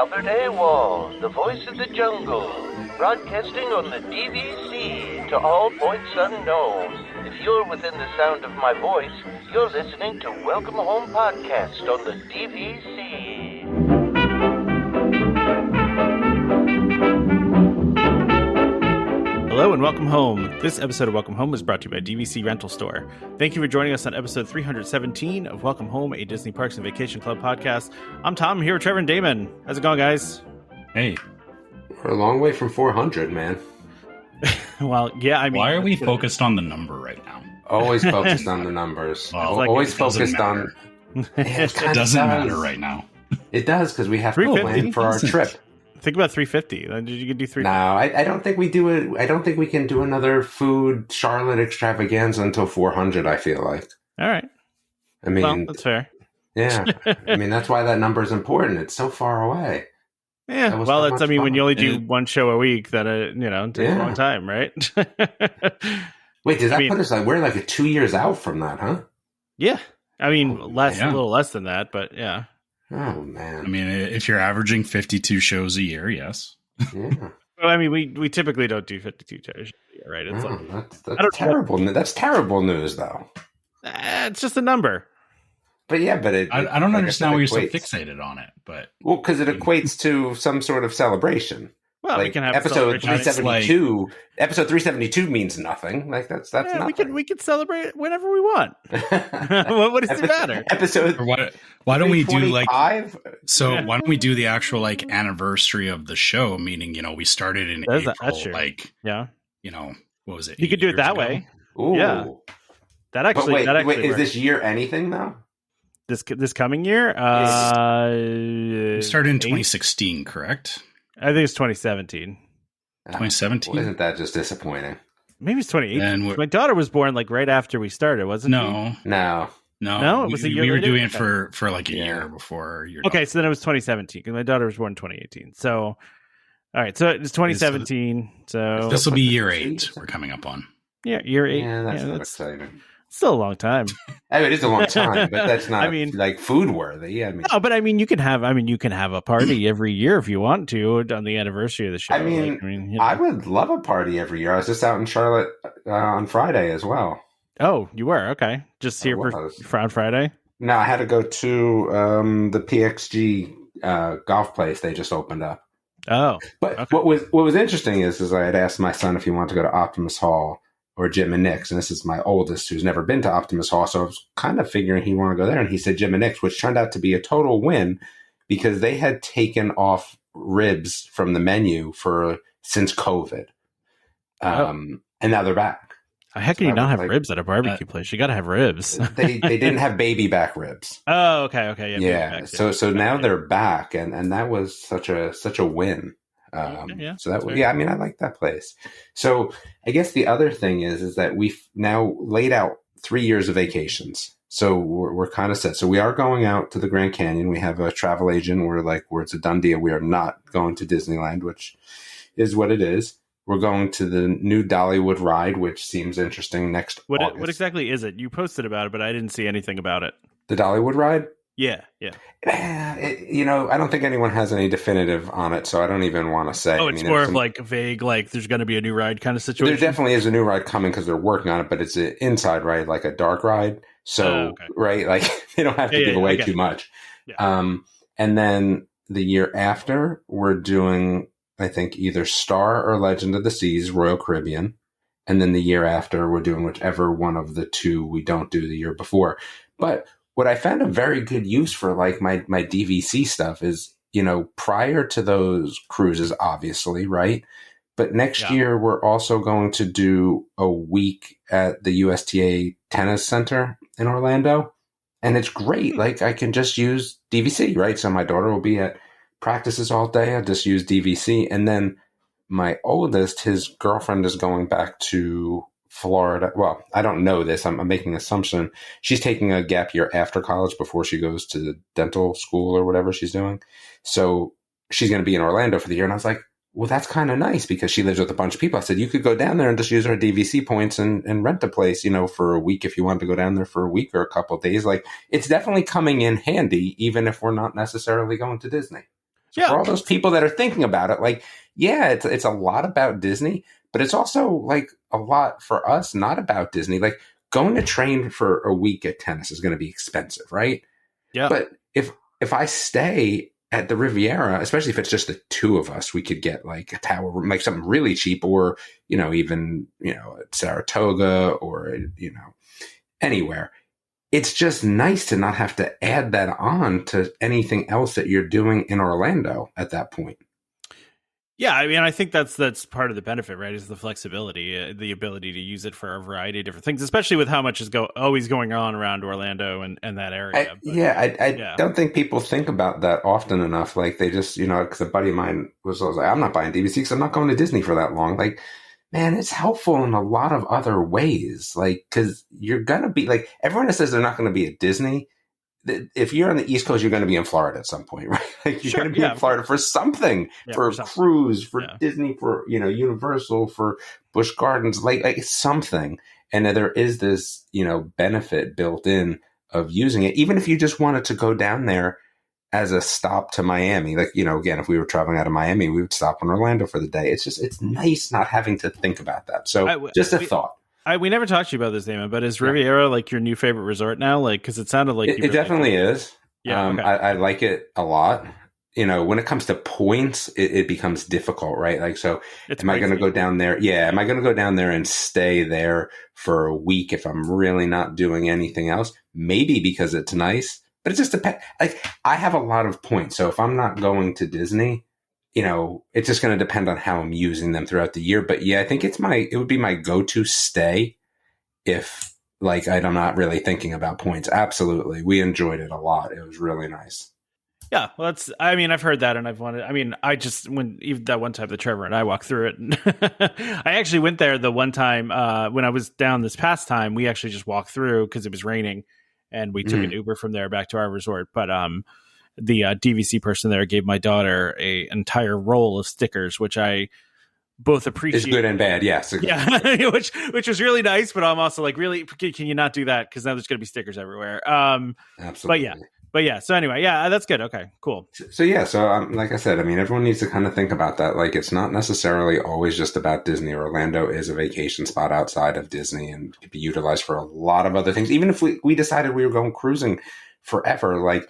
Albert AWOL, the voice of the jungle, broadcasting on the DVC to all points unknown. If you're within the sound of my voice, you're listening to Welcome Home Podcast on the DVC. Hello and welcome home. This episode of Welcome Home is brought to you by DVC Rental Store. Thank you for joining us on episode 317 of Welcome Home, a Disney Parks and Vacation Club podcast. I'm Tom, here with Trevor and Damon. How's it going, guys? Hey. We're a long way from 400, man. Well, yeah, I mean... Why are we focused on the number right now? Always focused on the numbers. Well, always focused on... It doesn't matter right now. It does, because we have to plan for our trip. Think about 350. You could do 350. No, I don't think we do it. I don't think we can do another food Charlotte extravaganza until 400, I feel like. All right. I mean... Well, that's fair. Yeah. I mean, that's why that number is important. It's so far away. Yeah, well, it's, I mean, when you only do one show a week, that, takes a long time, right? Wait, does that put us like, we're like 2 years out from that, huh? Yeah. I mean, a little less than that, but yeah. Oh, man. I mean, if you're averaging 52 shows a year, yes. Yeah. Well, I mean, we typically don't do 52 shows a year, right? It's that's terrible. That's terrible news, though. It's just a number. But yeah, I don't understand why you're so fixated on it. But because it equates to some sort of celebration. Well, we can have episode 372. Episode 372 means nothing. Like that's nothing. We can celebrate whenever we want. What does it matter? Episode. Why don't we do like? So yeah. Why don't we do the actual like anniversary of the show? Meaning, we started in April. That's true. Like, yeah. What was it? You could do it that way. Ooh. Yeah. That actually. Wait, is this year anything though? This coming year? We started in 2016, correct? I think it's 2017. 2017? Well, isn't that just disappointing? Maybe it's 2018. My daughter was born like right after we started, wasn't she? No. It was a year we were later? doing it for like a year before. Okay, so then it was 2017 because my daughter was born in 2018. So, all right, so it's 2017. So this will be year 8 we're coming up on. Yeah, year 8. Yeah, that's not exciting. Still a long time. I mean, it is a long time, but that's not like food worthy. I mean, no, but I mean, you can have a party every year if you want to on the anniversary of the show. I mean, I would love a party every year. I was just out in Charlotte on Friday as well. Oh, you were? Okay. Just here for on Friday? No, I had to go to the PXG golf place. They just opened up. Oh, but okay. What was interesting is I had asked my son if he wanted to go to Optimus Hall or Jim and Nick's, and this is my oldest who's never been to Optimus Hall, so I was kind of figuring he wanted to go there, and he said Jim and Nick's, which turned out to be a total win because they had taken off ribs from the menu since COVID, and now they're back. How can you not have ribs at a barbecue place? You got to have ribs. they didn't have baby back ribs. Oh, okay. Yeah. So now they're back, and that was such a win. So that I mean, I like that place. So I guess the other thing is that we've now laid out 3 years of vacations. So we're kind of set. So we are going out to the Grand Canyon. We have a travel agent. Where it's a done deal. We are not going to Disneyland, which is what it is. We're going to the new Dollywood ride, which seems interesting next August. What exactly is it? You posted about it, but I didn't see anything about it. The Dollywood ride? Yeah. I don't think anyone has any definitive on it, so I don't even want to say. Oh, it's more of like vague, like there's going to be a new ride kind of situation? There definitely is a new ride coming because they're working on it, but it's an inside ride, like a dark ride. So, right, like they don't have to give away too much. Yeah. And then the year after, we're doing, I think, either Star or Legend of the Seas, Royal Caribbean. And then the year after, we're doing whichever one of the two we don't do the year before. But what I found a very good use for like my DVC stuff is, prior to those cruises, obviously, right? But next year, we're also going to do a week at the USTA Tennis Center in Orlando. And it's great. Like I can just use DVC, right? So my daughter will be at practices all day. I just use DVC. And then my oldest, his girlfriend is going back to Florida. Well, I don't know this. I'm making an assumption. She's taking a gap year after college before she goes to the dental school or whatever she's doing. So she's going to be in Orlando for the year. And I was like, well, that's kind of nice because she lives with a bunch of people. I said, you could go down there and just use our DVC points and rent a place, for a week if you wanted to go down there for a week or a couple of days. Like it's definitely coming in handy, even if we're not necessarily going to Disney. So for all those people that are thinking about it, like, yeah, it's a lot about Disney, but it's also like a lot for us not about Disney. Like going to train for a week at tennis is going to be expensive, right? Yeah. But if I stay at the Riviera, especially if it's just the two of us, we could get like a tower room, like something really cheap, or, even, at Saratoga or, anywhere. It's just nice to not have to add that on to anything else that you're doing in Orlando at that point. Yeah, I mean, I think that's part of the benefit, right? Is the flexibility, the ability to use it for a variety of different things, especially with how much is always going on around Orlando and that area. I don't think people think about that often enough. Like they just, because a buddy of mine was like, I'm not buying DVC because I'm not going to Disney for that long. Like, man, it's helpful in a lot of other ways. Like, because you're going to be like, everyone that says they're not going to be at Disney, if you're on the East Coast, you're going to be in Florida at some point, right? Like you're going to be in Florida for something, for a cruise, for Disney, for, Universal, for Busch Gardens, like something. And there is this, benefit built in of using it, even if you just wanted to go down there as a stop to Miami. Like, again, if we were traveling out of Miami, we would stop in Orlando for the day. It's nice not having to think about that. So just a thought. We never talked to you about this, Damon, but is Riviera like your new favorite resort now? Like, because it sounded like it definitely is. Yeah, okay. I like it a lot. When it comes to points, it becomes difficult, right? Like, so am I going to go down there? Yeah, am I going to go down there and stay there for a week if I'm really not doing anything else? Maybe because it's nice, but it just depends. Like, I have a lot of points, so if I'm not going to Disney, it's just going to depend on how I'm using them throughout the year. But yeah, I think it would be my go-to stay if like I'm not really thinking about points. Absolutely. We enjoyed it a lot. It was really nice. Yeah. Well, I've heard that and even that one time that Trevor and I walked through it, I actually went there the one time when I was down this past time, we actually just walked through because it was raining and we took an Uber from there back to our resort. But, the DVC person there gave my daughter an entire roll of stickers, which I both appreciate. It's good and bad, yes. Yeah, which was really nice, but I'm also like, really, can you not do that? Because now there's going to be stickers everywhere. Absolutely. But yeah. So anyway, yeah, that's good. Okay, cool. So like I said, I mean, everyone needs to kind of think about that. Like, it's not necessarily always just about Disney. Orlando is a vacation spot outside of Disney and could be utilized for a lot of other things. Even if we decided we were going cruising forever, like,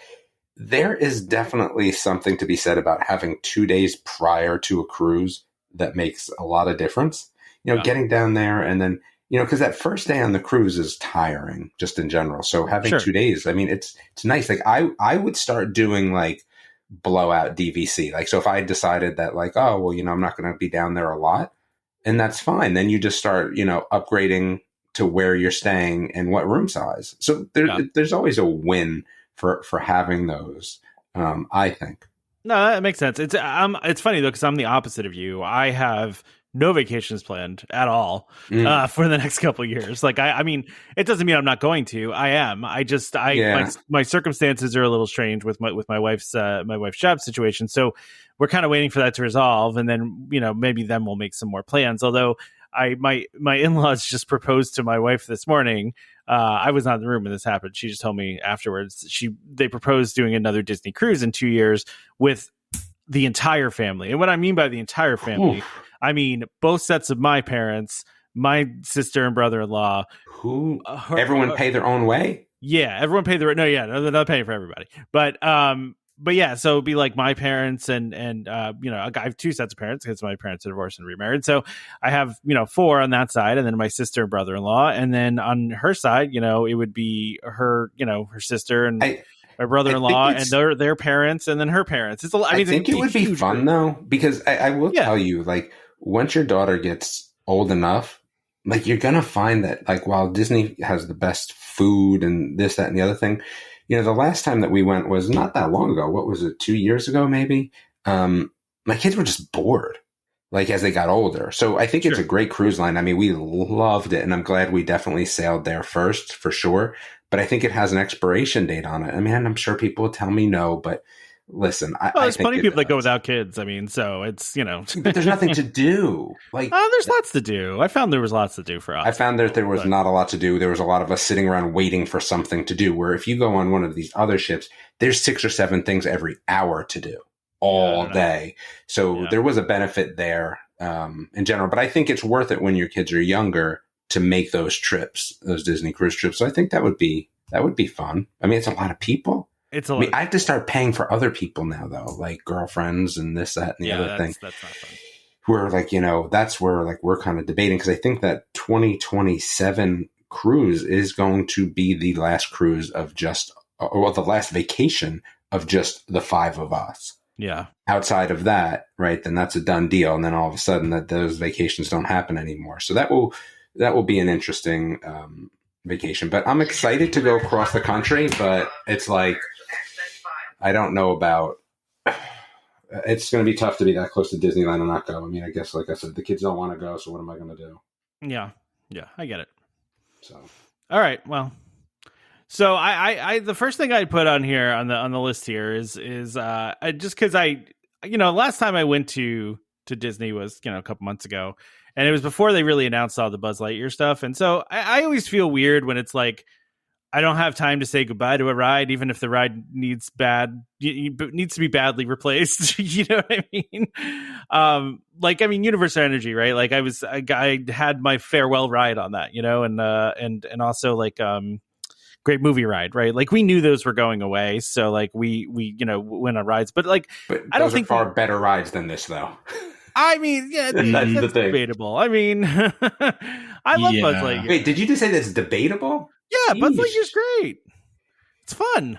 there is definitely something to be said about having 2 days prior to a cruise that makes a lot of difference. Getting down there and then, because that first day on the cruise is tiring just in general. So having 2 days, I mean, it's nice. Like I would start doing like blowout DVC. Like, so if I decided that like, oh, well, I'm not going to be down there a lot, and that's fine. Then you just start, upgrading to where you're staying and what room size. So there's always a win for having those, I think. No, that makes sense. It's funny though, because I'm the opposite of you. I have no vacations planned at all for the next couple of years. Like, I mean, it doesn't mean I'm not going to. I am. My circumstances are a little strange with my wife's job situation. So we're kind of waiting for that to resolve, and then maybe then we'll make some more plans. Although my in-laws just proposed to my wife this morning. I was not in the room when this happened. She just told me afterwards. They proposed doing another Disney cruise in 2 years with the entire family. And what I mean by the entire family, I mean both sets of my parents, my sister and brother-in-law. Everyone pay their own way? Yeah, everyone paid their. No, yeah, they're not paying for everybody. But yeah, so it'd be like my parents and I have two sets of parents because my parents are divorced and remarried. So I have, 4 on that side, and then my sister and brother-in-law. And then on her side, it would be her, her sister and my brother-in-law and their parents and then her parents. I think it would be fun though, because I will tell you, like, once your daughter gets old enough, like, you're going to find that, like, while Disney has the best food and this, that, and the other thing, the last time that we went was not that long ago. What was it? 2 years ago, maybe? My kids were just bored, like, as they got older. So I think it's a great cruise line. I mean, we loved it, and I'm glad we definitely sailed there first, for sure. But I think it has an expiration date on it. I mean, I'm sure people will tell me no, but listen, there's plenty of people that go without kids. I mean, so it's, But there's nothing to do. Like, there's lots to do. I found there was lots to do for us. I found that there was not a lot to do. There was a lot of us sitting around waiting for something to do, where if you go on one of these other ships, there's 6 or 7 things every hour to do. all day. So there was a benefit there in general. But I think it's worth it when your kids are younger to make those trips, those Disney cruise trips. So I think that would be fun. I mean, it's a lot of people. I have to start paying for other people now, though, like girlfriends and this, that, and the other thing. That's not fun. Where like, that's where like we're kind of debating, because I think that 2027 cruise is going to be the last cruise of the last vacation of just the 5 of us. Yeah. Outside of that, right, then that's a done deal. And then all of a sudden that those vacations don't happen anymore. So that will be an interesting vacation. But I'm excited to go across the country, but it's like, I don't know about, it's going to be tough to be that close to Disneyland and not go. I mean, I guess, like I said, the kids don't want to go. So what am I going to do? Yeah. Yeah. I get it. So, all right. Well, so I the first thing I put on here on the list here is just because last time I went to Disney was, a couple months ago, and it was before they really announced all the Buzz Lightyear stuff. And so I always feel weird when it's like, I don't have time to say goodbye to a ride, even if the ride needs to be badly replaced. You know what I mean? Universal Energy, right? Like I had my farewell ride on that, and also like, Great Movie Ride, right? Like we knew those were going away. So like we went on rides, but I don't think far better rides than this though. I mean, yeah, that's debatable. I mean, I love Buzz Lightyear. Wait, did you just say that's debatable? Yeah, Buzz Lightyear's great. It's fun.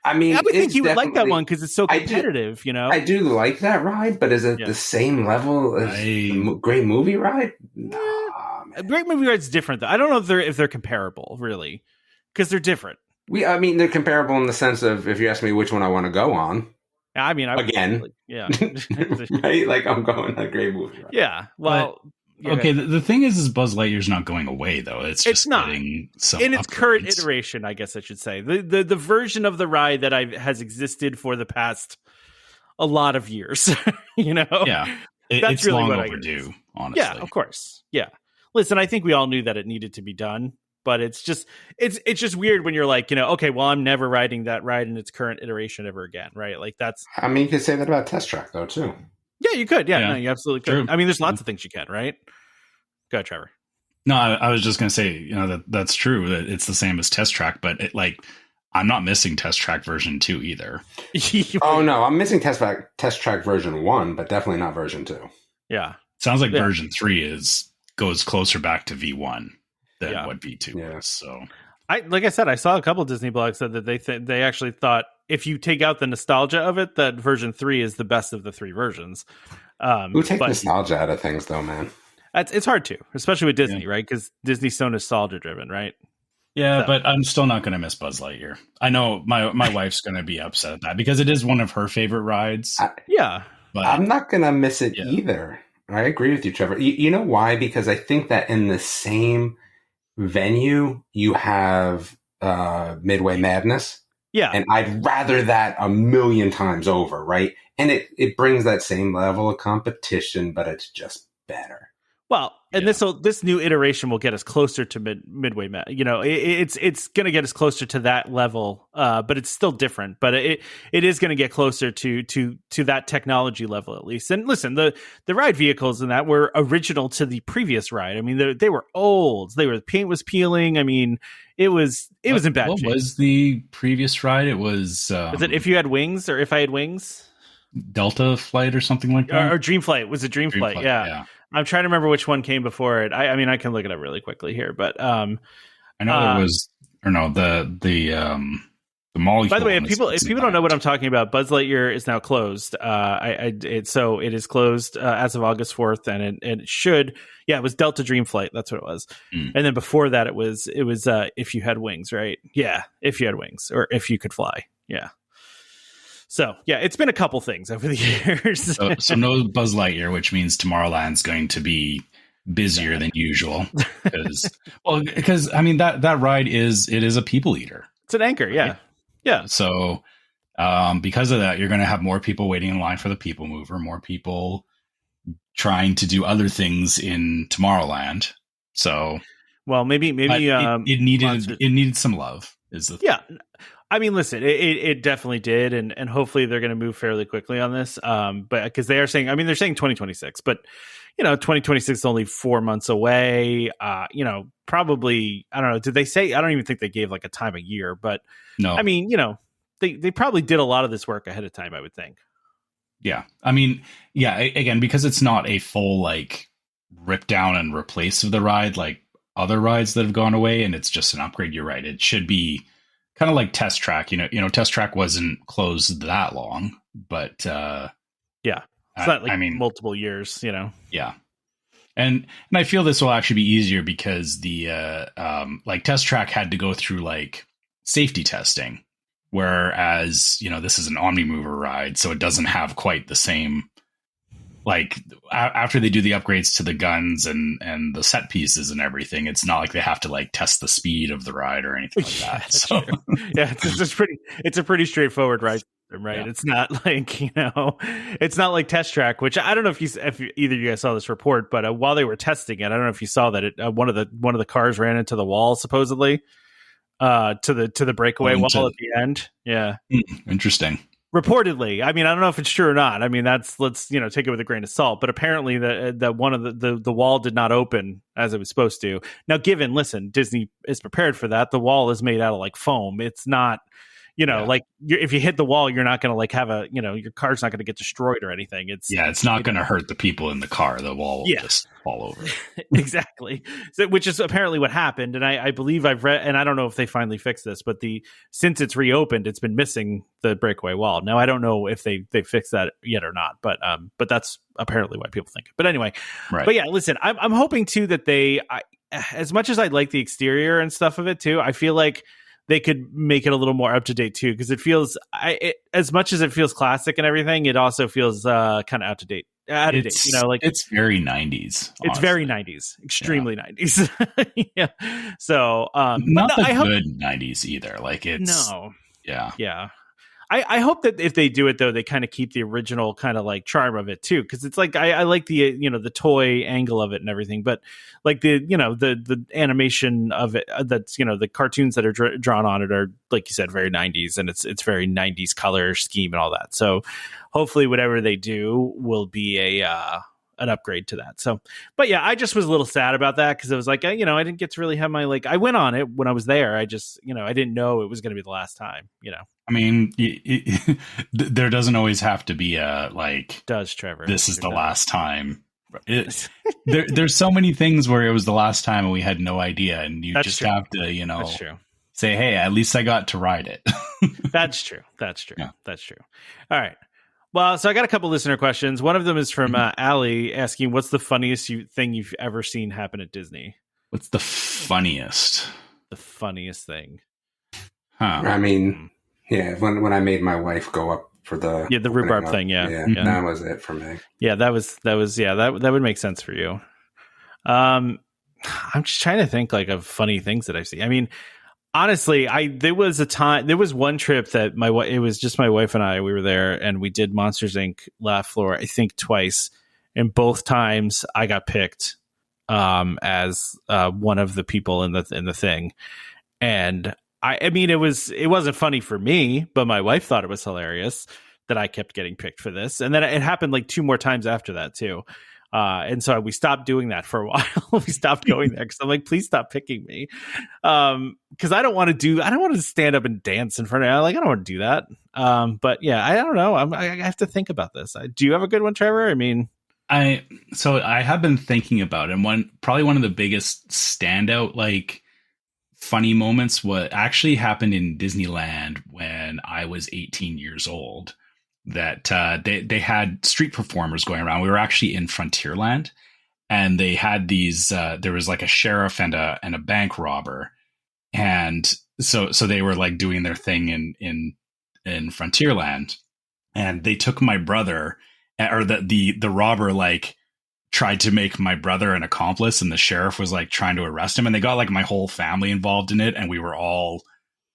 I mean, I would think you would like that one because it's so competitive, I do like that ride, but is it the same level as the Great Movie Ride? Nah, Great Movie Ride's different, though. I don't know if they're comparable, really, because they're different. I mean, they're comparable in the sense of if you ask me which one I want to go on. I mean, again, yeah, right? Like I'm going on a Great Movie Ride. Yeah, well. Okay, the thing is Buzz Lightyear's not going away, though. It's not getting some in its current iteration, I guess I should say. The version of the ride that has existed for the past a lot of years. Yeah, that's it's really long what overdue. Honestly, yeah, of course. Yeah, listen, I think we all knew that it needed to be done, but it's just weird when you're like, okay, well, I'm never riding that ride in its current iteration ever again, right? Like that's. I mean, you could say that about Test Track though, too. Yeah, you could. Yeah, no, you absolutely could. True. I mean, there's lots of things you can, right? Go ahead, Trevor. No, I was just going to say, that's true. That it's the same as Test Track, but I'm not missing Test Track version 2 either. Oh no, I'm missing Test Track version 1, but definitely not version 2. Yeah, sounds like version 3 goes closer back to V1 than what V2 is. So, like I said, I saw a couple of Disney blogs said that they actually thought if you take out the nostalgia of it, that version 3 is the best of the 3 versions. Who take nostalgia out of things, though, man? It's hard to, especially with Disney, right? Because Disney's so nostalgia driven, right? Yeah, but I'm still not going to miss Buzz Lightyear. I know my wife's going to be upset at that because it is one of her favorite rides. But I'm not going to miss it either. I agree with you, Trevor. You know why? Because I think that in the same venue, you have Midway Madness. Yeah. And I'd rather that a million times over, right? And it brings that same level of competition, but it's just better. Well, and this new iteration will get us closer to Midway. It's going to get us closer to that level, but it's still different. But it is going to get closer to that technology level at least. And listen, the ride vehicles in that were original to the previous ride. I mean, they were old. The paint was peeling. I mean, it was in bad shape. What was the previous ride? It was. Was it If You Had Wings or If I Had Wings? Delta Flight or something like that, or Dream Flight. Was it Dream Flight? Yeah. I'm trying to remember which one came before it. I mean, I can look it up really quickly here, but I know there was, or no, the molecule. By the way, if people don't know what I'm talking about, Buzz Lightyear is now closed. So it is closed as of August 4th, and it should. Yeah, it was Delta Dream Flight. That's what it was. And then before that, it was If You Had Wings, right? Yeah, If You Had Wings, or If You Could Fly. Yeah. So, yeah, it's been a couple things over the years. so no Buzz Lightyear, which means Tomorrowland's going to be busier than usual. Because I mean, that ride is a people eater. It's an anchor, yeah. Right? Yeah. So because of that, you're going to have more people waiting in line for the People Mover, more people trying to do other things in Tomorrowland. So, well, maybe it needed some love. Is the yeah. I mean, listen, it definitely did, and hopefully they're going to move fairly quickly on this. But because they're saying 2026, but 2026 is only 4 months away. Probably, I don't know. Did they say? I don't even think they gave like a time of year, but no. I mean, they probably did a lot of this work ahead of time, I would think. Yeah, I mean, yeah. Again, because it's not a full like rip down and replace of the ride like other rides that have gone away, and it's just an upgrade. You're right. It should be kind of like Test Track. Test Track wasn't closed that long, but yeah, it's not like multiple years. Yeah, and I feel this will actually be easier because the like Test Track had to go through like safety testing, whereas this is an Omnimover ride, so it doesn't have quite the same. Like after they do the upgrades to the guns and the set pieces and everything, it's not like they have to like test the speed of the ride or anything like that. So yeah, it's a pretty straightforward ride, right? Yeah. It's not like it's not like Test Track, which I don't know if either of you guys saw this report, but while they were testing it, I don't know if you saw that one of the cars ran into the wall supposedly, to the breakaway wall at the end. Yeah, interesting. Reportedly, I mean, I don't know if it's true or not. I mean, let's take it with a grain of salt. But apparently, that one of the wall did not open as it was supposed to. Now, listen, Disney is prepared for that. The wall is made out of like foam. It's not, like if you hit the wall, you're not going to like have your car's not going to get destroyed or anything. It's not going to hurt the people in the car. The wall will just fall over. Exactly. So, which is apparently what happened. And I believe I've read, and I don't know if they finally fixed this, but since it's reopened, it's been missing the breakaway wall. Now, I don't know if they fixed that yet or not, but that's apparently why people think. But anyway, right. But yeah, listen, I'm hoping too that as much as I like the exterior and stuff of it too, I feel like they could make it a little more up to date too, because it feels as much as it feels classic and everything, it also feels kind of out of date. It's very 90s. Honestly. It's very 90s, extremely 90s. Yeah. So not good 90s either. Like it's yeah. I hope that if they do it though, they kind of keep the original kind of like charm of it too, because it's like I like the the toy angle of it and everything, but like the animation of it, that's the cartoons that are drawn on it are, like you said, very 90s, and it's very 90s color scheme and all that. So hopefully whatever they do will be an upgrade to that. So, but yeah, I just was a little sad about that because it was like I didn't get to really have my I went on it when I was there. I just I didn't know it was going to be the last time. I mean, there doesn't always have to be a Does Trevor? This is the last time. There's so many things where it was the last time and we had no idea, and you just have to That's true. Say, hey, at least I got to ride it. That's true. Yeah. That's true. All right. Well, so I got a couple listener questions. One of them is from Allie asking, what's the funniest thing you've ever seen happen at Disney? What's the funniest? The funniest thing. Huh. I mean, yeah, when I made my wife go up for the rhubarb thing, yeah, that was it for me. Yeah, that would make sense for you. I'm just trying to think of funny things that I've seen. I mean, honestly, there was one trip that it was just my wife and I, we were there and we did Monsters Inc. Laugh Floor, I think twice. And both times I got picked as one of the people in the thing. And I mean, it wasn't funny for me, but my wife thought it was hilarious that I kept getting picked for this. And then it happened like 2 more times after that too. And so we stopped doing that for a while. We stopped going there because I'm like, please stop picking me. Because I don't want to stand up and dance in front of I don't want to do that. But yeah, I don't know. I have to think about this. Do you have a good one, Trevor? I mean, I have been thinking about it, and probably one of the biggest standout funny moments what actually happened in Disneyland when I was 18 years old. That they had street performers going around. We were actually in Frontierland, and they had these. There was a sheriff and a bank robber, and so they were doing their thing in Frontierland, and they took my brother, or the robber tried to make my brother an accomplice, and the sheriff was trying to arrest him, and they got my whole family involved in it, and we were all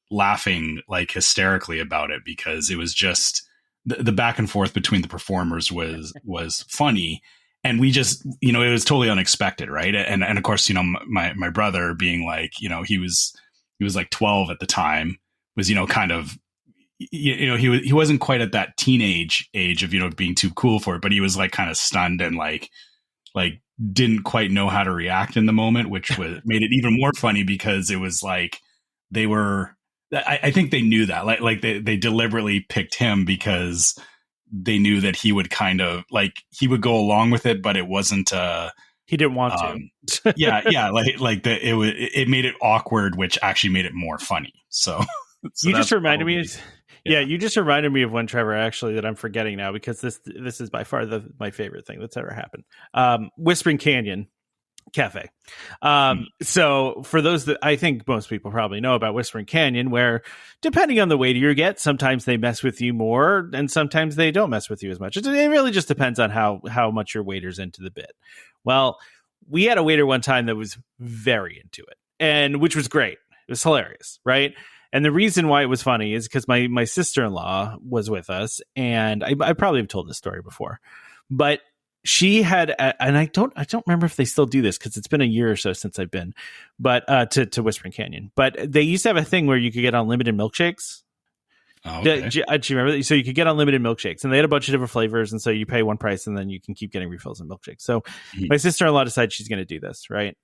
laughing hysterically about it because it was just. The back and forth between the performers was funny, and we just it was totally unexpected, right? And of course my brother being he was he was like 12 at the time, was, kind of, he wasn't quite at that teenage age of, being too cool for it, but he was like kind of stunned and like didn't quite know how to react in the moment, which made it even more funny because it was like I think they knew that like they deliberately picked him because they knew that he would kind of like, he would go along with it, but it wasn't, he didn't want to. It made it awkward, which actually made it more funny. So you just reminded me. Yeah, you just reminded me of one, Trevor, actually, that I'm forgetting now because this is by far my favorite thing that's ever happened. Whispering Canyon Cafe. So for those that I think most people probably know about Whispering Canyon, where depending on the waiter you get, sometimes they mess with you more and sometimes they don't mess with you as much. It really just depends on how much your waiter's into the bit. Well, we had a waiter one time that was very into it, and which was great. It was hilarious, right? And the reason why it was funny is because my sister-in-law was with us, and I probably have told this story before, but she had, and I don't remember if they still do this because it's been a year or so since I've been, but to Whispering Canyon. But they used to have a thing where you could get unlimited milkshakes. Oh, okay. Do you remember that? So you could get unlimited milkshakes, and they had a bunch of different flavors, and so you pay one price, and then you can keep getting refills of milkshakes. So my sister-in-law decided she's going to do this, right?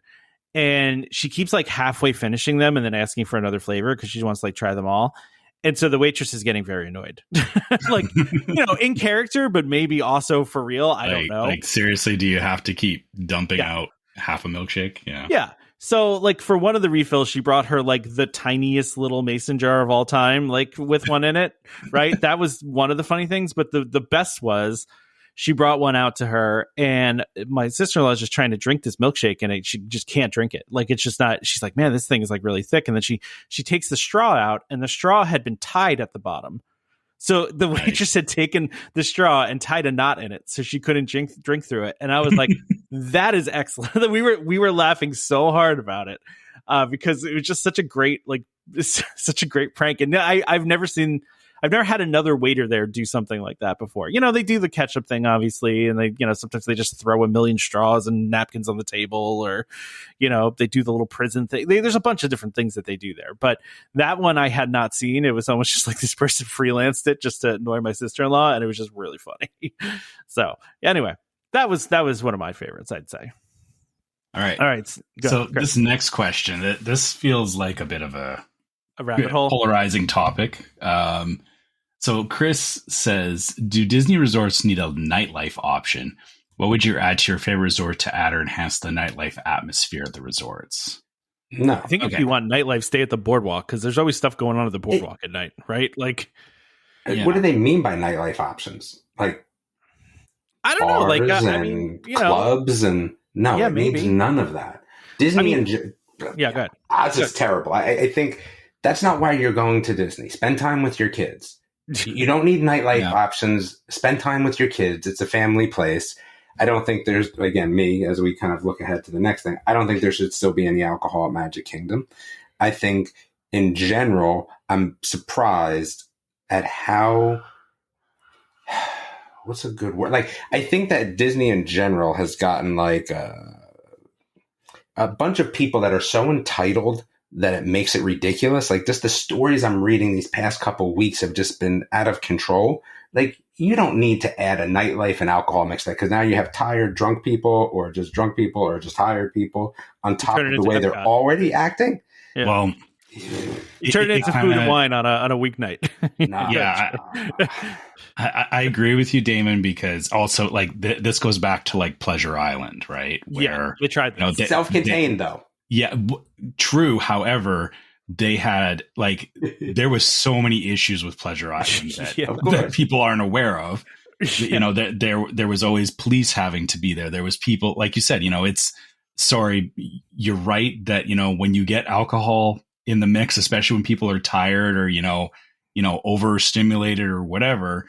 And she keeps like halfway finishing them and then asking for another flavor because she wants to like try them all. And so the waitress is getting very annoyed, like, in character, but maybe also for real. I don't know. Like, seriously, do you have to keep dumping out half a milkshake? Yeah. Yeah. So like for one of the refills, she brought her like the tiniest little mason jar of all time, like with one in it. Right. That was one of the funny things. But the best was, she brought one out to her, and my sister-in-law is just trying to drink this milkshake, and she just can't drink it. Like, it's just not, she's like, man, this thing is like really thick. And then she takes the straw out, and the straw had been tied at the bottom. So the waitress had taken the straw and tied a knot in it so she couldn't drink through it. And I was like, that is excellent. we were laughing so hard about it because it was just such a great, like, such a great prank. And I've never had another waiter there do something like that before. They do the ketchup thing, obviously, and they, sometimes they just throw a million straws and napkins on the table, or, they do the little prison thing. There's a bunch of different things that they do there. But that one I had not seen. It was almost just like this person freelanced it just to annoy my sister-in-law, and it was just really funny. So anyway, that was one of my favorites, I'd say. All right. So this next question, this feels like a bit of a rabbit hole, polarizing topic. So Chris says, do Disney resorts need a nightlife option? What would you add to your favorite resort to add or enhance the nightlife atmosphere of the resorts? No. I think if you want nightlife, stay at the boardwalk, because there's always stuff going on at the boardwalk at night, right? Like, what do they mean by nightlife options? Like, I don't know, like clubs and it means none of that. Disney go ahead. That's just terrible. I think that's not why you're going to Disney. Spend time with your kids. You don't need nightlife options. Spend time with your kids. It's a family place. I don't think there's, again, me, as we kind of look ahead to the next thing, I don't think there should still be any alcohol at Magic Kingdom. I think in general, I'm surprised at how, what's a good word? Like, I think that Disney in general has gotten like a bunch of people that are so entitled that it makes it ridiculous. Like, just the stories I'm reading these past couple weeks have just been out of control. Like, you don't need to add a nightlife and alcohol mix that, because now you have tired drunk people or just drunk people or just tired people on top of the way they're already acting. Yeah. Well, you turn it into food and wine on a weeknight. I agree with you, Damon, because also like this goes back to like Pleasure Island, right? Where they tried that. Self-contained though. Yeah, true. However, they had like there was so many issues with Pleasure Island that people aren't aware of. That there was always police having to be there. There was people, like you said, you're right that when you get alcohol in the mix, especially when people are tired or overstimulated or whatever,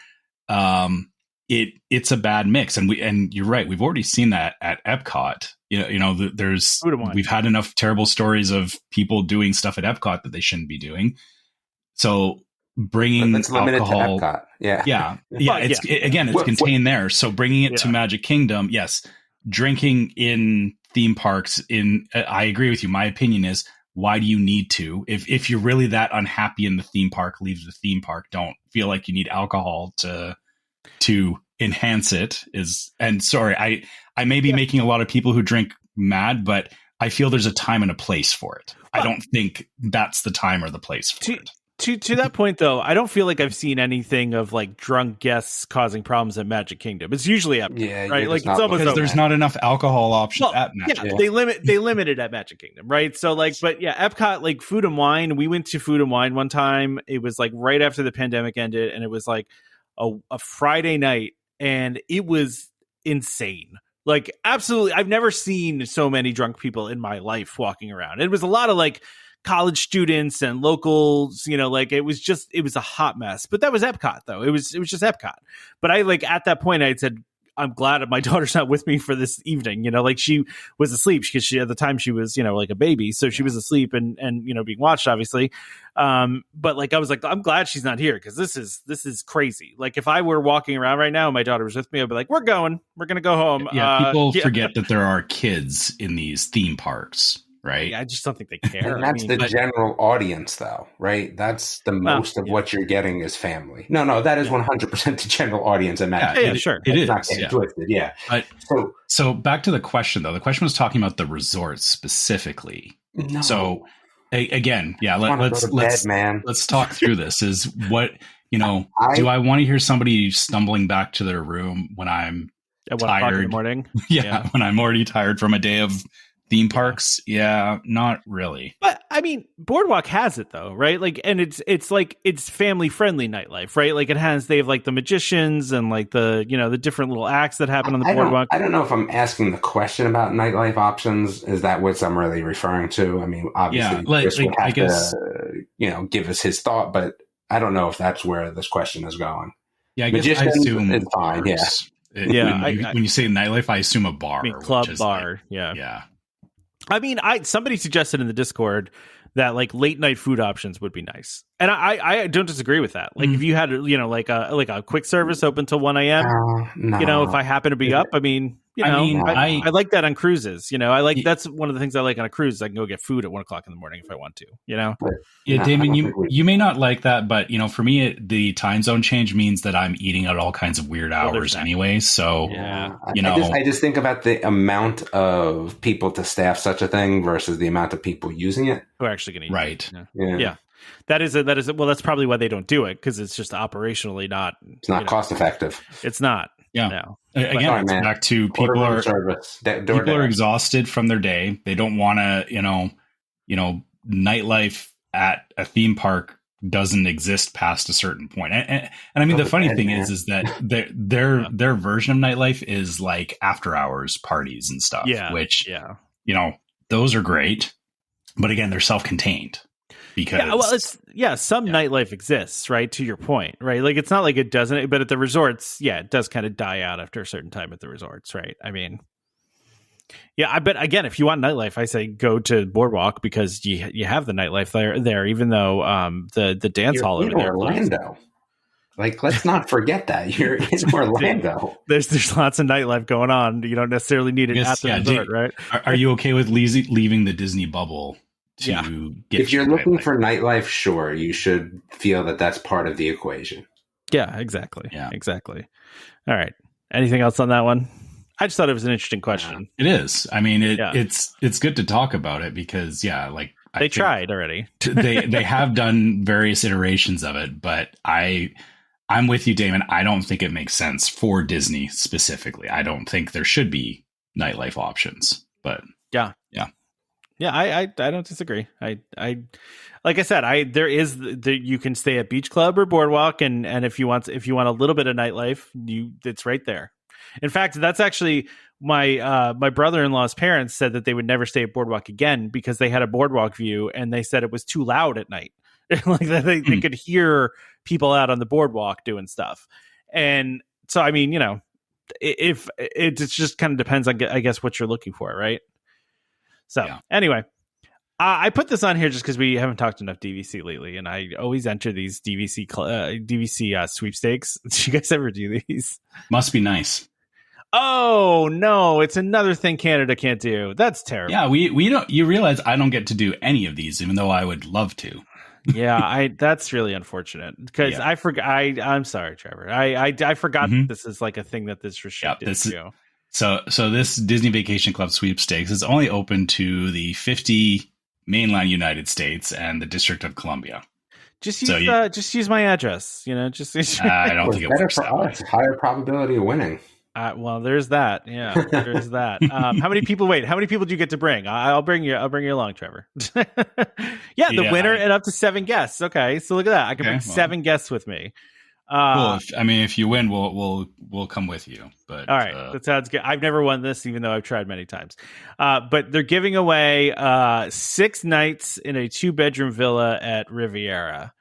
it's a bad mix. And you're right, we've already seen that at Epcot. We've had enough terrible stories of people doing stuff at Epcot that they shouldn't be doing. So bringing alcohol, to Epcot. It's contained there. So bringing it to Magic Kingdom, yes. Drinking in theme parks, I agree with you. My opinion is why do you need to? If you're really that unhappy in the theme park, leave the theme park. Don't feel like you need alcohol to enhance it. And sorry, I may be making a lot of people who drink mad, but I feel there's a time and a place for it. I don't think that's the time or the place for it. To that point, though, I don't feel like I've seen anything of like drunk guests causing problems at Magic Kingdom. It's usually Epcot, right? Like it's almost because there's not enough alcohol options at Magic. Yeah, they limit it at Magic Kingdom, right? So like, but yeah, Epcot, like Food and Wine. We went to Food and Wine one time. It was like right after the pandemic ended, and it was like a Friday night, and it was insane. Like absolutely, I've never seen so many drunk people in my life walking around. It was a lot of like college students and locals, like it was a hot mess. But that was Epcot, though. It was just Epcot. But I like at that point I had said, I'm glad my daughter's not with me for this evening. Like she was asleep because she at the time she was like a baby, so she was asleep and being watched, obviously. But like I was like, I'm glad she's not here because this is crazy. Like if I were walking around right now and my daughter was with me, I'd be like, we're gonna go home. Yeah, people forget that there are kids in these theme parks. Right. Yeah, I just don't think they care. And that's the general audience, though, right? That's the most of what you're getting is family. No, that is 100% the general audience. And sure. It is. Not getting twisted, yeah. So back to the question, though. The question was talking about the resorts specifically. No. So again, let's talk through this. Is what do I want to hear somebody stumbling back to their room when I'm at 1 tired o'clock in the morning? Yeah, when I'm already tired from a day of theme parks, not really. But I mean, Boardwalk has it though, right? Like, and it's like it's family friendly nightlife, right? Like they have like the magicians and like the the different little acts that happen on the Boardwalk. I don't know if I'm asking the question about nightlife options. Is that what I'm really referring to? I mean, obviously, Chris would have to give us his thought, but I don't know if that's where this question is going. Yeah, I guess I assume it's fine. When you say nightlife, I assume a bar, club, bar. Yeah. I mean, somebody suggested in the Discord that like late night food options would be nice, and I don't disagree with that. Like if you had like a quick service open till 1 a.m. If I happen to be up, I mean, I like that on cruises. I like that's one of the things I like on a cruise. I can go get food at 1 o'clock in the morning if I want to. Yeah, Damon, you may not like that, but for me, the time zone change means that I'm eating at all kinds of weird hours anyway. So I just think about the amount of people to staff such a thing versus the amount of people using it who are actually going to use it. Yeah. That is well, that's probably why they don't do it, because it's just operationally not. It's not cost effective. It's not. Yeah. No. Again, it's back to people are exhausted from their day. They don't want to, nightlife at a theme park doesn't exist past a certain point. And I mean, the funny thing is that their version of nightlife is like after hours parties and stuff, which, those are great. But again, they're self-contained. Because some nightlife exists, right? To your point, right? Like it's not like it doesn't, but at the resorts, it does kind of die out after a certain time at the resorts, right? I mean, I bet again, if you want nightlife, I say go to Boardwalk because you have the nightlife there, even though the dance hall over there, Orlando. Like, let's not forget that you're in Orlando. There's lots of nightlife going on. You don't necessarily need it at the resort, right? Are you okay with leaving the Disney bubble? If you're looking for nightlife, sure, you should feel that that's part of the equation. Yeah, exactly. Exactly. All right. Anything else on that one? I just thought it was an interesting question. It is. I mean, it's good to talk about it because they tried already. they have done various iterations of it, but I'm with you, Damon. I don't think it makes sense for Disney specifically. I don't think there should be nightlife options, but Yeah, I don't disagree. I like I said, you can stay at Beach Club or Boardwalk, and if you want a little bit of nightlife, it's right there. In fact, that's actually my brother-in-law's parents said that they would never stay at Boardwalk again because they had a Boardwalk view, and they said it was too loud at night. Like they could hear people out on the boardwalk doing stuff, and so I mean, if it just kind of depends on, I guess, what you're looking for, right? So anyway, I put this on here just because we haven't talked enough DVC lately, and I always enter these DVC sweepstakes. Do you guys ever do these? Must be nice. Oh no, it's another thing Canada can't do. That's terrible. Yeah, we don't. You realize I don't get to do any of these, even though I would love to. Yeah, that's really unfortunate because I forgot. I'm sorry, Trevor. I forgot that this is like a thing that this restricted to. So this Disney Vacation Club sweepstakes is only open to the 50 mainland United States and the District of Columbia. Just use my address. I don't think it works that way. Higher probability of winning. Well, there's that. Yeah, there's that. How many people do you get to bring? I'll bring you along, Trevor. The winner and up to 7 guests. Okay, so look at that. I can bring 7 guests with me. Cool. If you win, we'll come with you. But all right, that sounds good. I've never won this, even though I've tried many times. But they're giving away 6 nights in a 2-bedroom villa at Riviera.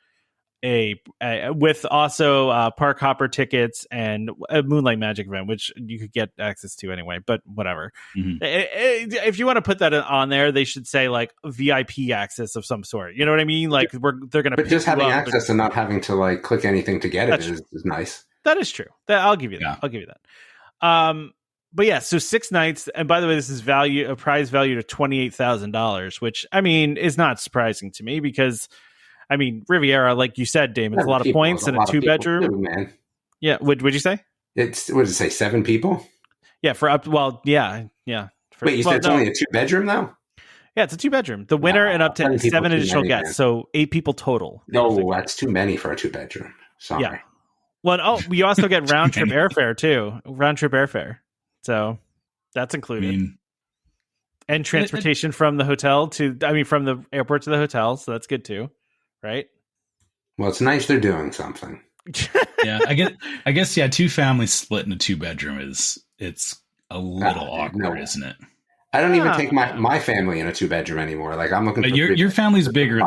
With also park hopper tickets and a Moonlight Magic event, which you could get access to anyway, but whatever. Mm-hmm. If you want to put that on there, they should say like VIP access of some sort. You know what I mean? Like they're going to. But just having access and not having to like click anything to get it is nice. That is true. I'll give you that. Yeah. I'll give you that. But yeah, so 6 nights, and by the way, this is a prize value to $28,000, which I mean is not surprising to me because. I mean, Riviera, like you said, Damon, it's a lot of points in a 2-bedroom. Man. Yeah, what'd you say? What did it say? 7 people? Yeah, yeah. Wait, you said it's only a 2-bedroom though? Yeah, it's a 2-bedroom. The winner and up to 7 additional guests, man. So 8 people total. No, that's too many for a 2-bedroom. Sorry. Yeah. Well, we also get round trip airfare too. Round trip airfare, so that's included. And transportation from the airport to the hotel, so that's good too. Right. Well, it's nice they're doing something. Yeah, I guess. 2 families split in a 2-bedroom it's a little awkward, isn't it? I don't even take my family in a 2-bedroom anymore. Like I'm looking. But your family's bigger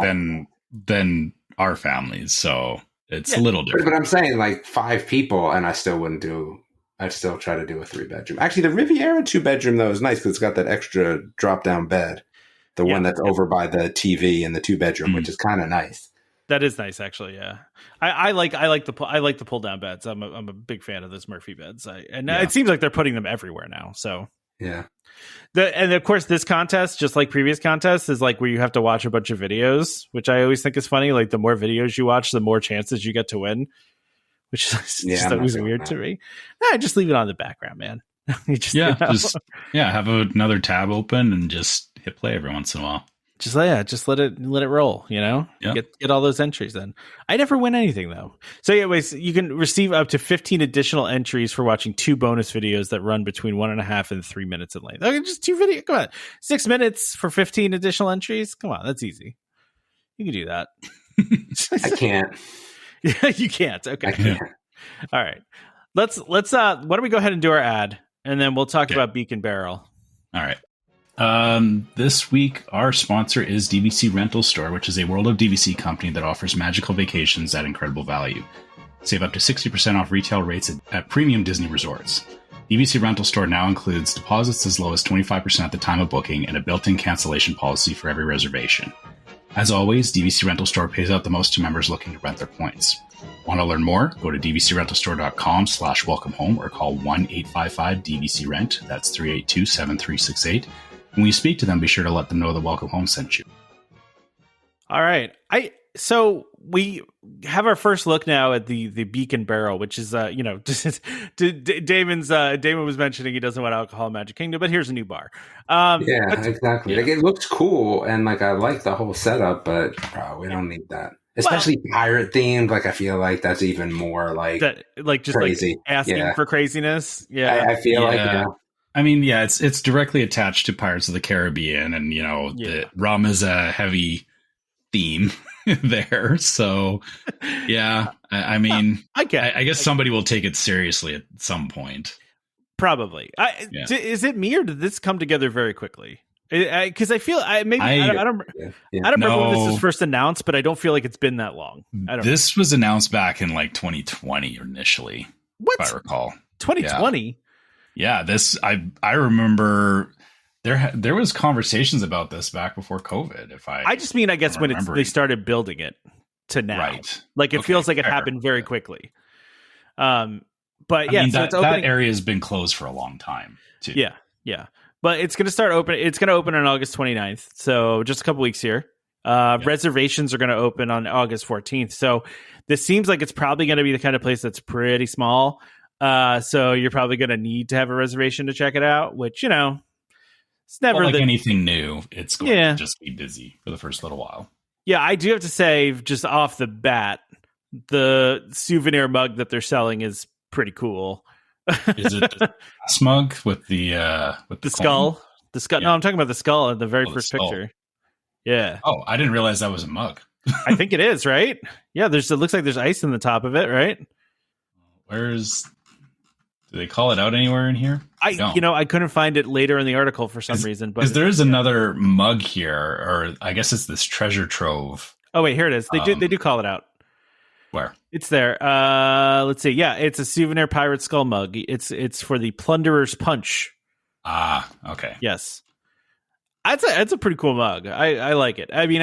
than our families, so it's a little different. But I'm saying like 5 people, and I still wouldn't do. I'd still try to do a 3-bedroom. Actually, the Riviera 2-bedroom though is nice because it's got that extra drop-down bed. The one that's over by the TV in the 2-bedroom, which is kind of nice. That is nice, actually. Yeah, I like the pull down beds. I'm a big fan of those Murphy beds. It seems like they're putting them everywhere now. So yeah, and of course this contest, just like previous contests, is like where you have to watch a bunch of videos, which I always think is funny. Like the more videos you watch, the more chances you get to win, which is just always weird to me. Nah, just leave it on the background, man. Have another tab open and just hit play every once in a while. Just let it roll, get all those entries in. I never win anything though. So anyways, you can receive up to 15 additional entries for watching 2 bonus videos that run between 1.5 and 3 minutes in length. Okay, just 2 videos. Come on. 6 minutes for 15 additional entries. Come on. That's easy. You can do that. I can't. Yeah, you can't. Okay. I can't. All right. Let's why don't we go ahead and do our ad and then we'll talk about Beak and Barrel. All right. This week, our sponsor is DVC Rental Store, which is a World of DVC company that offers magical vacations at incredible value. Save up to 60% off retail rates at premium Disney resorts. DVC Rental Store now includes deposits as low as 25% at the time of booking and a built-in cancellation policy for every reservation. As always, DVC Rental Store pays out the most to members looking to rent their points. Want to learn more? Go to dvcrentalstore.com/welcome home or call 1-855-DVC-RENT. That's 382-7368. When you speak to them, be sure to let them know that Welcome Home sent you. All right. So we have our first look now at the Beak and Barrel, which is, Damon was mentioning he doesn't want alcohol in Magic Kingdom, but here's a new bar. Exactly. Yeah. Like it looks cool and like I like the whole setup, but we don't need that. Especially pirate themed. Like I feel like that's even more like just crazy. Like asking for craziness. Yeah. I feel like I mean, it's directly attached to Pirates of the Caribbean, and the rum is a heavy theme there. So, I mean, I guess somebody will take it seriously at some point. Probably. Is it me or did this come together very quickly? Because I feel I don't remember when this was first announced, but I don't feel like it's been that long. This was announced back in like 2020 initially. What? If I recall 2020. Yeah, this I remember there was conversations about this back before COVID. I just mean I guess when they started building it to now, right? Like it feels like it happened very quickly. But yeah, so that area has been closed for a long time too. Yeah. But it's going to start open. It's going to open on August 29th. So just a couple weeks here. Reservations are going to open on August 14th. So this seems like it's probably going to be the kind of place that's pretty small. So you're probably going to need to have a reservation to check it out, which, it's never like anything new. It's going to just be busy for the first little while. Yeah, I do have to say, just off the bat, the souvenir mug that they're selling is pretty cool. Is it the mug with the skull? The skull. Yeah. No, I'm talking about the skull in the very first picture. Yeah. Oh, I didn't realize that was a mug. I think it is, right? Yeah, it looks like there's ice in the top of it, right? Do they call it out anywhere in here? I couldn't find it later in the article for some reason. But there is another mug here, or I guess it's this treasure trove. Oh wait, here it is. They do call it out. Where? It's there. Let's see. Yeah, it's a souvenir pirate skull mug. It's for the Plunderer's Punch. Ah, okay. Yes. That's a pretty cool mug. I like it. I mean,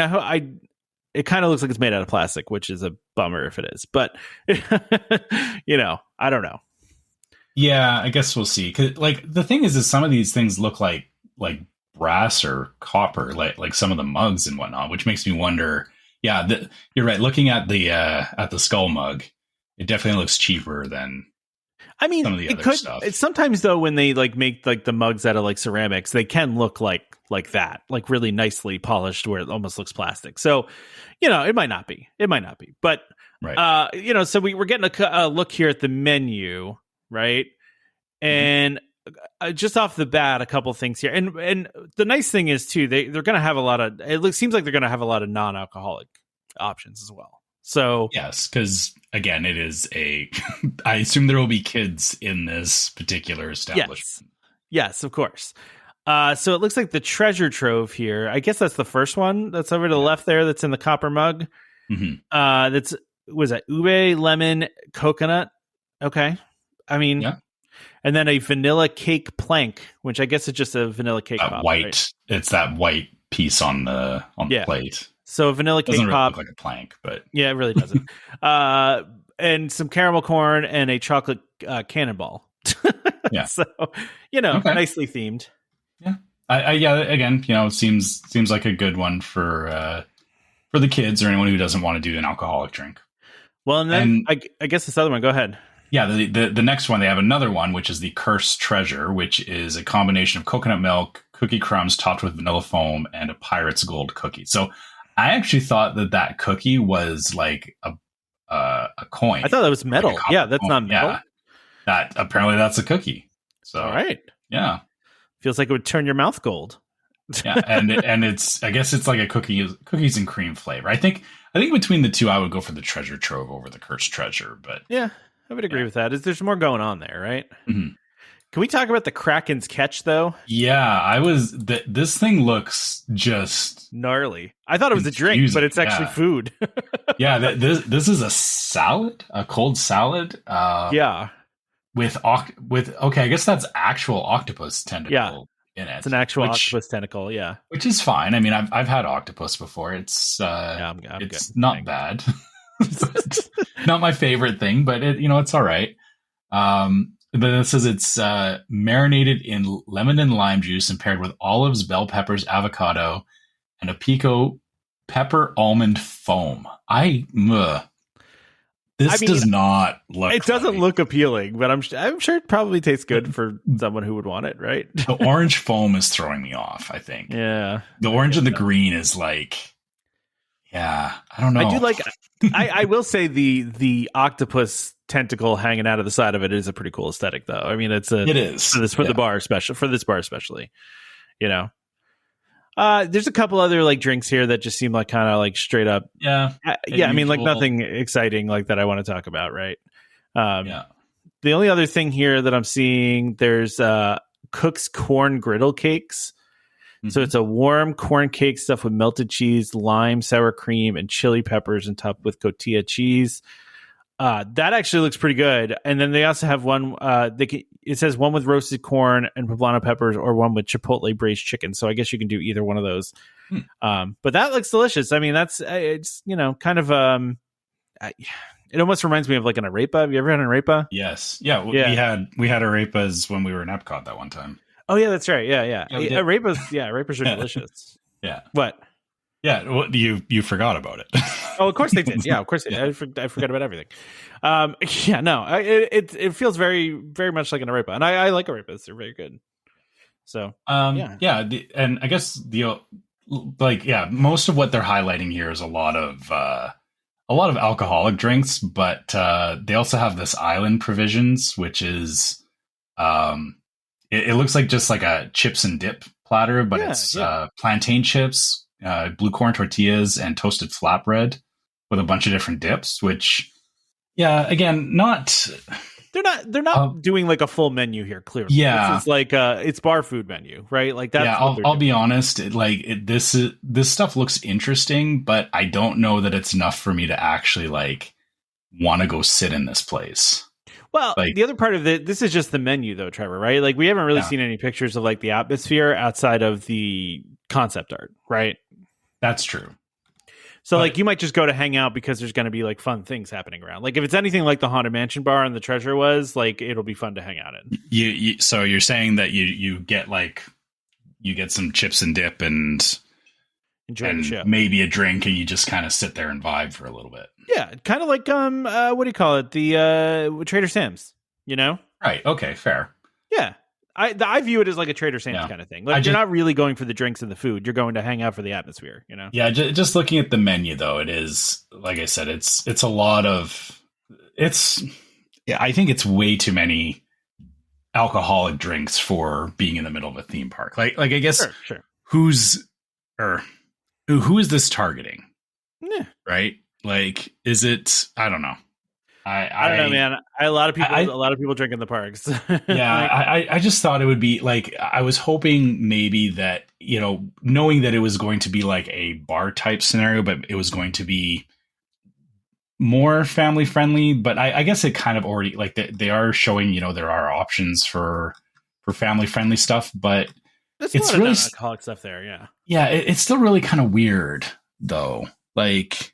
it kind of looks like it's made out of plastic, which is a bummer if it is. But I don't know. Yeah, I guess we'll see. 'Cause, the thing is some of these things look like brass or copper, like some of the mugs and whatnot, which makes me wonder. Yeah, you're right. Looking at the skull mug, it definitely looks cheaper than. I mean, some of the other stuff. Sometimes though, when they make the mugs out of ceramics, they can look like that, really nicely polished, where it almost looks plastic. So, it might not be. But right. So we're getting a look here at the menu. Right. And just off the bat, a couple things here. And the nice thing is, too, they're going to have seems like they're going to have a lot of non-alcoholic options as well. So, yes, because, again, it is I assume there will be kids in this particular establishment. Yes, of course. So it looks like the treasure trove here. I guess that's the first one that's over to the left there. That's in the copper mug. Mm-hmm. Was that ube, lemon, coconut? Okay. I mean, and then a vanilla cake plank, which I guess is just a vanilla cake pop. White. Right? It's that white piece on the plate. So a vanilla cake doesn't really pop. Look like a plank, but yeah, it really doesn't. And some caramel corn and a chocolate cannonball. Yeah. So nicely themed. Yeah. Again, it seems like a good one for the kids or anyone who doesn't want to do an alcoholic drink. Well, and then I guess this other one. Go ahead. Yeah, the next one, they have another one, which is the Cursed Treasure, which is a combination of coconut milk, cookie crumbs topped with vanilla foam, and a pirate's gold cookie. So I actually thought that cookie was like a coin. I thought that was metal. Yeah, that's not metal. Yeah, apparently that's a cookie. So all right. Yeah. Feels like it would turn your mouth gold. Yeah, and I guess it's like a cookies and cream flavor. I think between the two, I would go for the Treasure Trove over the Cursed Treasure. But yeah. I would agree with that. There's more going on there, right? Mm-hmm. Can we talk about the Kraken's Catch, though? Yeah, this thing looks just gnarly. I thought it was a drink, but it's actually food. Yeah, this is a salad, a cold salad. Yeah, with okay, I guess that's actual octopus tentacle in it. It's an actual octopus tentacle, yeah, which is fine. I mean, I've had octopus before. It's it's good. Not bad. Not my favorite thing, but it's all right. But it says it's marinated in lemon and lime juice and paired with olives, bell peppers, avocado, and a pico pepper almond foam. This does not look. It doesn't look appealing, but I'm sure it probably tastes good for someone who would want it, right? The orange foam is throwing me off, I think. Yeah. The orange and the green is like, yeah, I don't know. I do like. I will say the octopus tentacle hanging out of the side of it is a pretty cool aesthetic, though. I mean, it is for the bar, especially. There's a couple other drinks here that just seem like kind of straight up. Yeah. I mean, nothing exciting like that I want to talk about, right? The only other thing here that I'm seeing, there's Cook's corn griddle cakes. So it's a warm corn cake stuffed with melted cheese, lime, sour cream, and chili peppers and topped with cotija cheese. That actually looks pretty good. And then they also have one, it says one with roasted corn and poblano peppers or one with chipotle braised chicken. So I guess you can do either one of those. But that looks delicious. I mean, it's kind of, It almost reminds me of like an arepa. Have you ever had an arepa? Yes. Yeah. We had arepas when we were in Epcot that one time. Oh yeah, that's right. Yeah. Arepas are delicious. Yeah. What? Yeah. Well, you forgot about it. Oh, of course they did. Yeah, of course they did. I forgot about everything. Yeah, no, it feels very, very much like an arepa, and I like arepas. They're very good. So, and I guess most of what they're highlighting here is a lot of alcoholic drinks, but they also have this island provisions, which is it looks like just like a chips and dip platter, but it's plantain chips, blue corn tortillas, and toasted flatbread with a bunch of different dips, which, again, they're not doing like a full menu here. Clearly, this is like it's bar food menu, right? Like that. Yeah, I'll be honest. This stuff looks interesting, but I don't know that it's enough for me to actually like want to go sit in this place. Well, the other part of this is just the menu, though, Trevor. Right? Like we haven't really seen any pictures of like the atmosphere outside of the concept art, right? That's true. So, like, you might just go to hang out because there's going to be, like, fun things happening around. Like, if it's anything like the Haunted Mansion bar and the treasure was, like, it'll be fun to hang out in. So you're saying that you get some chips and dip and enjoy the show, maybe a drink, and you just kind of sit there and vibe for a little bit. Yeah, kind of like what do you call it? The Trader Sam's, you know? Right. Okay. Fair. Yeah. I view it as like a Trader Sam's kind of thing. Like you're not really going for the drinks and the food. You're going to hang out for the atmosphere, you know? Yeah. Just looking at the menu, though, it is, like I said, it's a lot of, I think it's way too many alcoholic drinks for being in the middle of a theme park. Like I guess sure. Who is this targeting? Yeah. Right. Like, is it, I don't know. I don't know, man. A lot of people drink in the parks. Yeah, I just thought it would be like, I was hoping maybe that, knowing that it was going to be like a bar type scenario, but it was going to be more family friendly. But I guess it kind of already, like, they are showing, there are options for family friendly stuff, but it's really alcoholic stuff there. Yeah. Yeah. It's still really kind of weird though. Like,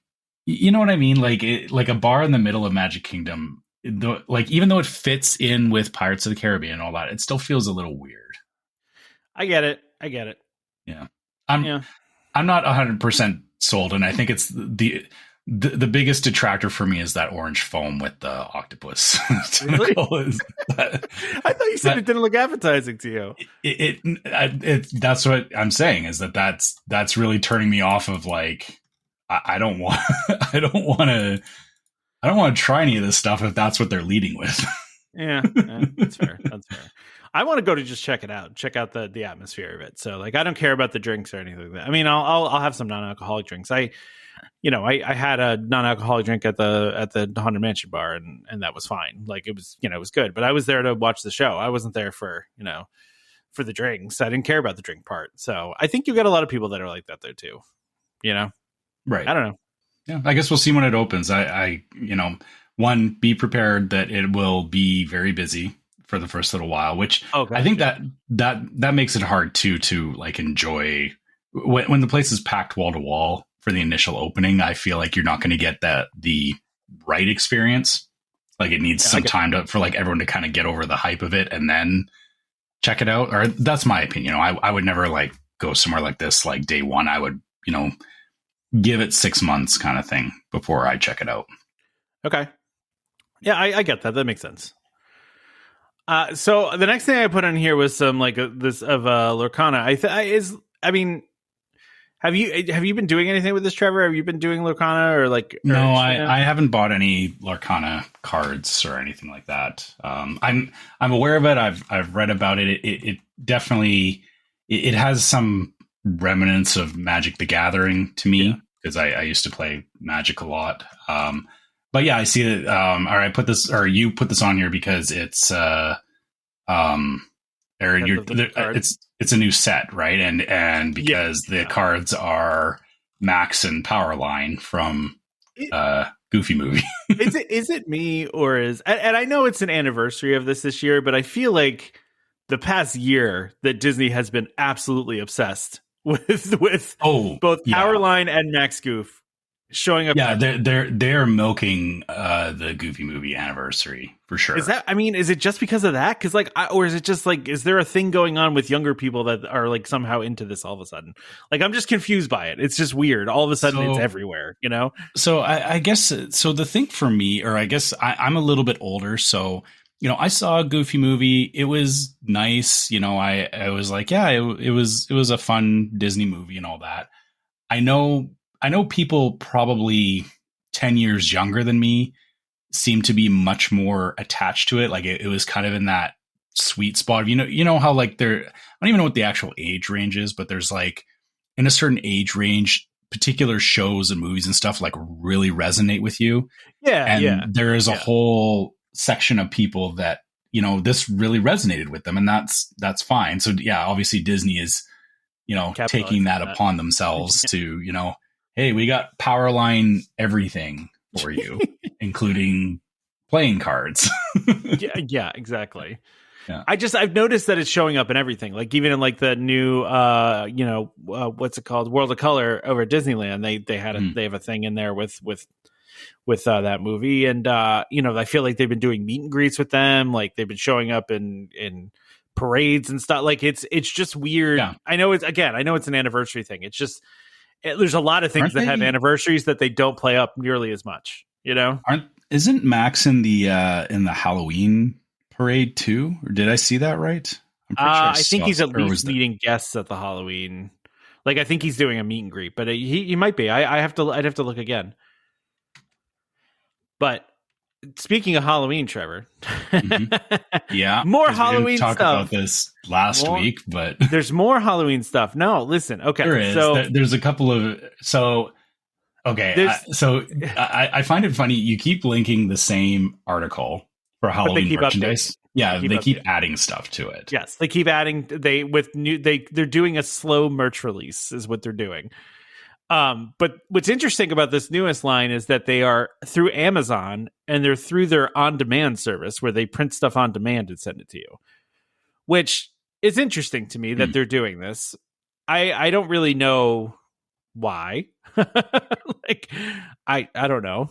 you know what I mean? Like like a bar in the middle of Magic Kingdom, even though it fits in with Pirates of the Caribbean and all that, it still feels a little weird. I get it. Yeah. I'm not 100% sold. And I think it's the biggest detractor for me is that orange foam with the octopus. Really? I thought you said it didn't look appetizing to you. That's what I'm saying, is that's really turning me off of, like, I don't want to try any of this stuff if that's what they're leading with. Yeah, that's fair. I want to go to just check it out, check out the atmosphere of it. So, like, I don't care about the drinks or anything like that. I mean, I'll have some non-alcoholic drinks. I had a non-alcoholic drink at the Haunted Mansion bar, and that was fine. Like, it was, it was good. But I was there to watch the show. I wasn't there for the drinks. I didn't care about the drink part. So I think you got a lot of people that are like that there too. Right. I don't know. Yeah, I guess we'll see when it opens. One, be prepared that it will be very busy for the first little while, which I think that makes it hard too to like enjoy when the place is packed wall to wall for the initial opening. I feel like you're not going to get the right experience. Like, it needs some time for like everyone to kind of get over the hype of it and then check it out. Or that's my opinion. I would never like go somewhere like this like day one. I would, give it 6 months kind of thing before I check it out. Okay. Yeah, I get that. That makes sense. So the next thing I put on here was some like this of Lorcana. Have you been doing anything with this, Trevor? Have you been doing Lorcana or like? No, I haven't bought any Lorcana cards or anything like that. I'm aware of it. I've read about it. It definitely it has some remnants of Magic the Gathering to me, because I used to play Magic a lot. But yeah, I see it. You put this on here because it's it's a new set, right? And because the cards are Max and Powerline from Goofy movie. Is it me, or and I know it's an anniversary of this year, but I feel like the past year that Disney has been absolutely obsessed with both Powerline and Max Goof. showing up. Yeah, they're milking the Goofy movie anniversary for sure. Is that? I mean, is it just because of that? Because or is it just like, is there a thing going on with younger people that are like somehow into this all of a sudden? Like, I'm just confused by it. It's just weird. All of a sudden, it's everywhere. You know. So I guess so. The thing for me, or I guess I'm a little bit older, so. I saw a Goofy movie. It was nice. I was like, yeah, it was a fun Disney movie and all that. I know people probably 10 years younger than me seem to be much more attached to it. Like it was kind of in that sweet spot. How like I don't even know what the actual age range is, but there's like in a certain age range, particular shows and movies and stuff like really resonate with you. Yeah. And there is a whole section of people that this really resonated with them, and that's fine. So yeah, obviously Disney is taking that upon themselves to hey, we got Powerline everything for you, including playing cards. yeah, exactly. Yeah. I've noticed that it's showing up in everything, like even in like the new what's it called, World of Color over at Disneyland. They have a thing in there with that movie, and I feel like they've been doing meet and greets with them, like they've been showing up in parades and stuff. Like it's just weird. Yeah. I know it's an anniversary thing. It's just there's a lot of things that have anniversaries that they don't play up nearly as much. Isn't Max in the Halloween parade too? Or did I see that right? I'm pretty sure I think he's at least meeting guests at the Halloween. Like I think he's doing a meet and greet, but he might be. I'd have to look again. But speaking of Halloween, Trevor, yeah, more Halloween stuff. About this last week, but there's more Halloween stuff. No, listen, okay, there is. So there's a couple of okay. I find it funny. You keep linking the same article for Halloween merchandise. They keep adding stuff to it. Yes, they keep adding. They're doing a slow merch release, is what they're doing. But what's interesting about this newest line is that they are through Amazon, and they're through their on-demand service where they print stuff on demand and send it to you, which is interesting to me that they're doing this. I don't really know why. Like, I don't know.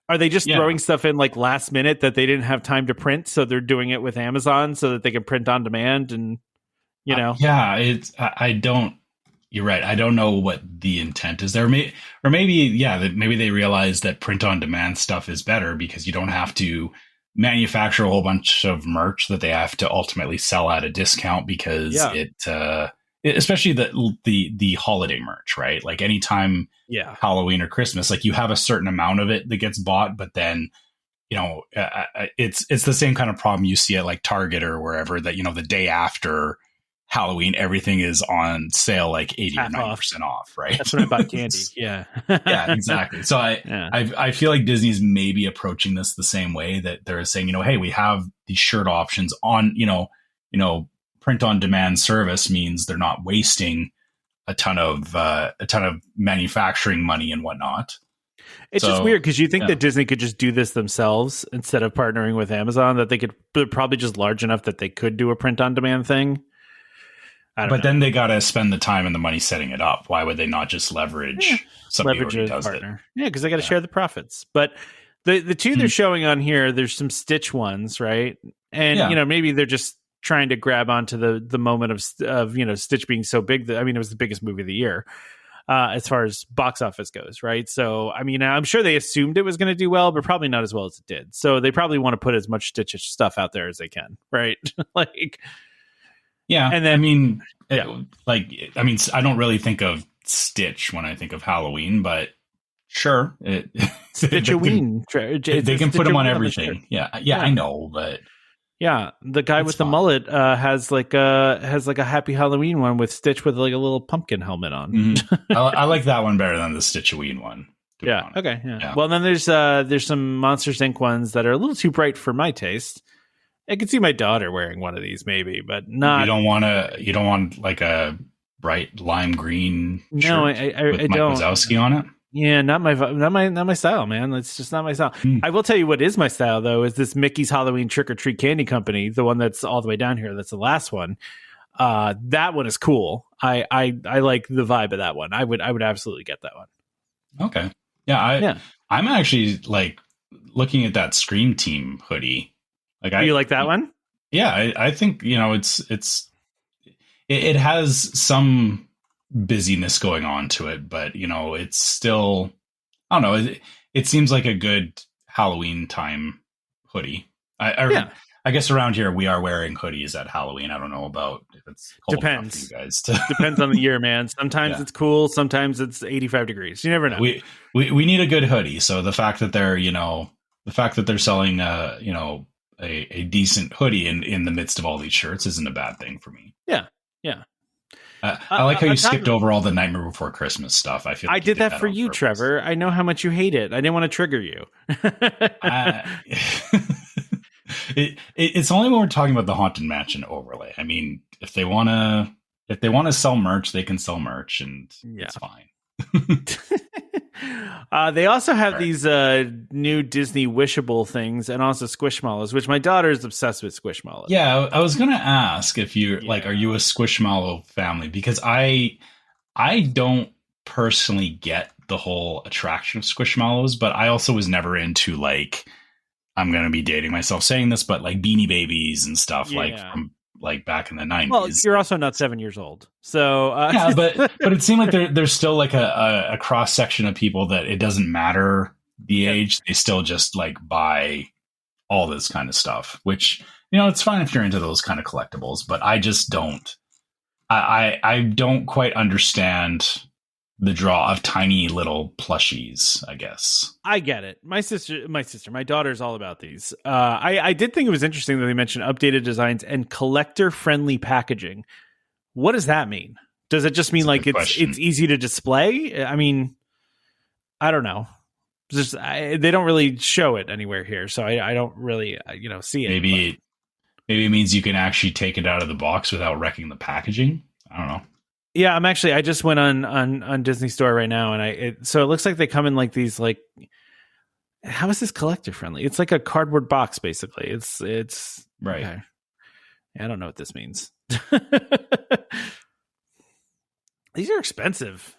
Are they just throwing stuff in like last minute that they didn't have time to print, so they're doing it with Amazon so that they can print on demand? And I don't. You're right. I don't know what the intent is there. Maybe they realize that print on demand stuff is better because you don't have to manufacture a whole bunch of merch that they have to ultimately sell at a discount because especially the holiday merch, right? Like anytime Halloween or Christmas, like you have a certain amount of it that gets bought, but then it's the same kind of problem you see at like Target or wherever that the day after Halloween, everything is on sale like 80 or 90% off, right? That's when I bought candy. Yeah. Yeah, exactly. So I feel like Disney's maybe approaching this the same way, that they're saying, hey, we have these shirt options on, print on demand service means they're not wasting a ton of manufacturing money and whatnot. It's just weird because you think that Disney could just do this themselves instead of partnering with Amazon, that they're probably just large enough that they could do a print on demand thing. But then they got to spend the time and the money setting it up. Why would they not just leverage somebody who already does partner? Yeah, because they got to share the profits. But the two they're showing on here, there's some Stitch ones, right? And maybe they're just trying to grab onto the moment of Stitch being so big that it was the biggest movie of the year as far as box office goes, right? So I'm sure they assumed it was going to do well, but probably not as well as it did. So they probably want to put as much Stitch stuff out there as they can, right? Yeah, and then I don't really think of Stitch when I think of Halloween, but sure, Stitchoween. They can put them on everything. Yeah, I know, but the guy with the mullet has like a Happy Halloween one with Stitch with like a little pumpkin helmet on. Mm-hmm. I like that one better than the Stitchoween one. Yeah. Okay. Yeah. Well, then there's some Monsters Inc. ones that are a little too bright for my taste. I could see my daughter wearing one of these, maybe, but not. You don't want like a bright lime green shirt. No, I with Mike don't. Wazowski on it. Yeah, not my style, man. It's just not my style. I will tell you what is my style though, is this Mickey's Halloween Trick or Treat Candy Company, the one that's all the way down here. That's the last one. That one is cool. I like the vibe of that one. I would absolutely get that one. Okay. Yeah. I'm actually like looking at that Scream Team hoodie. Like, you like that one? Yeah, I think, it has some busyness going on to it, but it's still, I don't know. It seems like a good Halloween time hoodie. I guess around here we are wearing hoodies at Halloween. I don't know about if it's cold enough for you guys. Depends on the year, man. Sometimes it's cool. Sometimes it's 85 degrees. You never know. We need a good hoodie. So the fact that they're selling a decent hoodie in the midst of all these shirts isn't a bad thing for me. Yeah. I like how you skipped over all the Nightmare Before Christmas stuff. I feel like I did that for you, purpose. Trevor. I know how much you hate it. I didn't want to trigger you. It's only when we're talking about the Haunted Mansion overlay. I mean, if they want to sell merch, they can sell merch, and it's fine. They also have these new Disney wishable things, and also Squishmallows, which my daughter is obsessed with Squishmallows. Yeah, I was gonna ask if you are you a Squishmallow family? Because I don't personally get the whole attraction of Squishmallows, but I also was never into like, I'm gonna be dating myself saying this, but like Beanie Babies and stuff like from like back in the 90s. Well, you're also not 7 years old, so yeah, but it seemed like there's still like a cross section of people that it doesn't matter the age, they still just like buy all this kind of stuff, which it's fine if you're into those kind of collectibles, but I just don't. I don't quite understand the draw of tiny little plushies, I guess. I get it. My daughter's all about these. I did think it was interesting that they mentioned updated designs and collector-friendly packaging. What does that mean? Does it just mean like it's easy to display? I mean, I don't know. They don't really show it anywhere here, so I don't really see it. Maybe it means you can actually take it out of the box without wrecking the packaging. I don't know. Yeah, I just went on Disney Store right now, and so it looks like they come in like these like. How is this collector friendly? It's like a cardboard box, basically. It's right. Okay. I don't know what this means. These are expensive.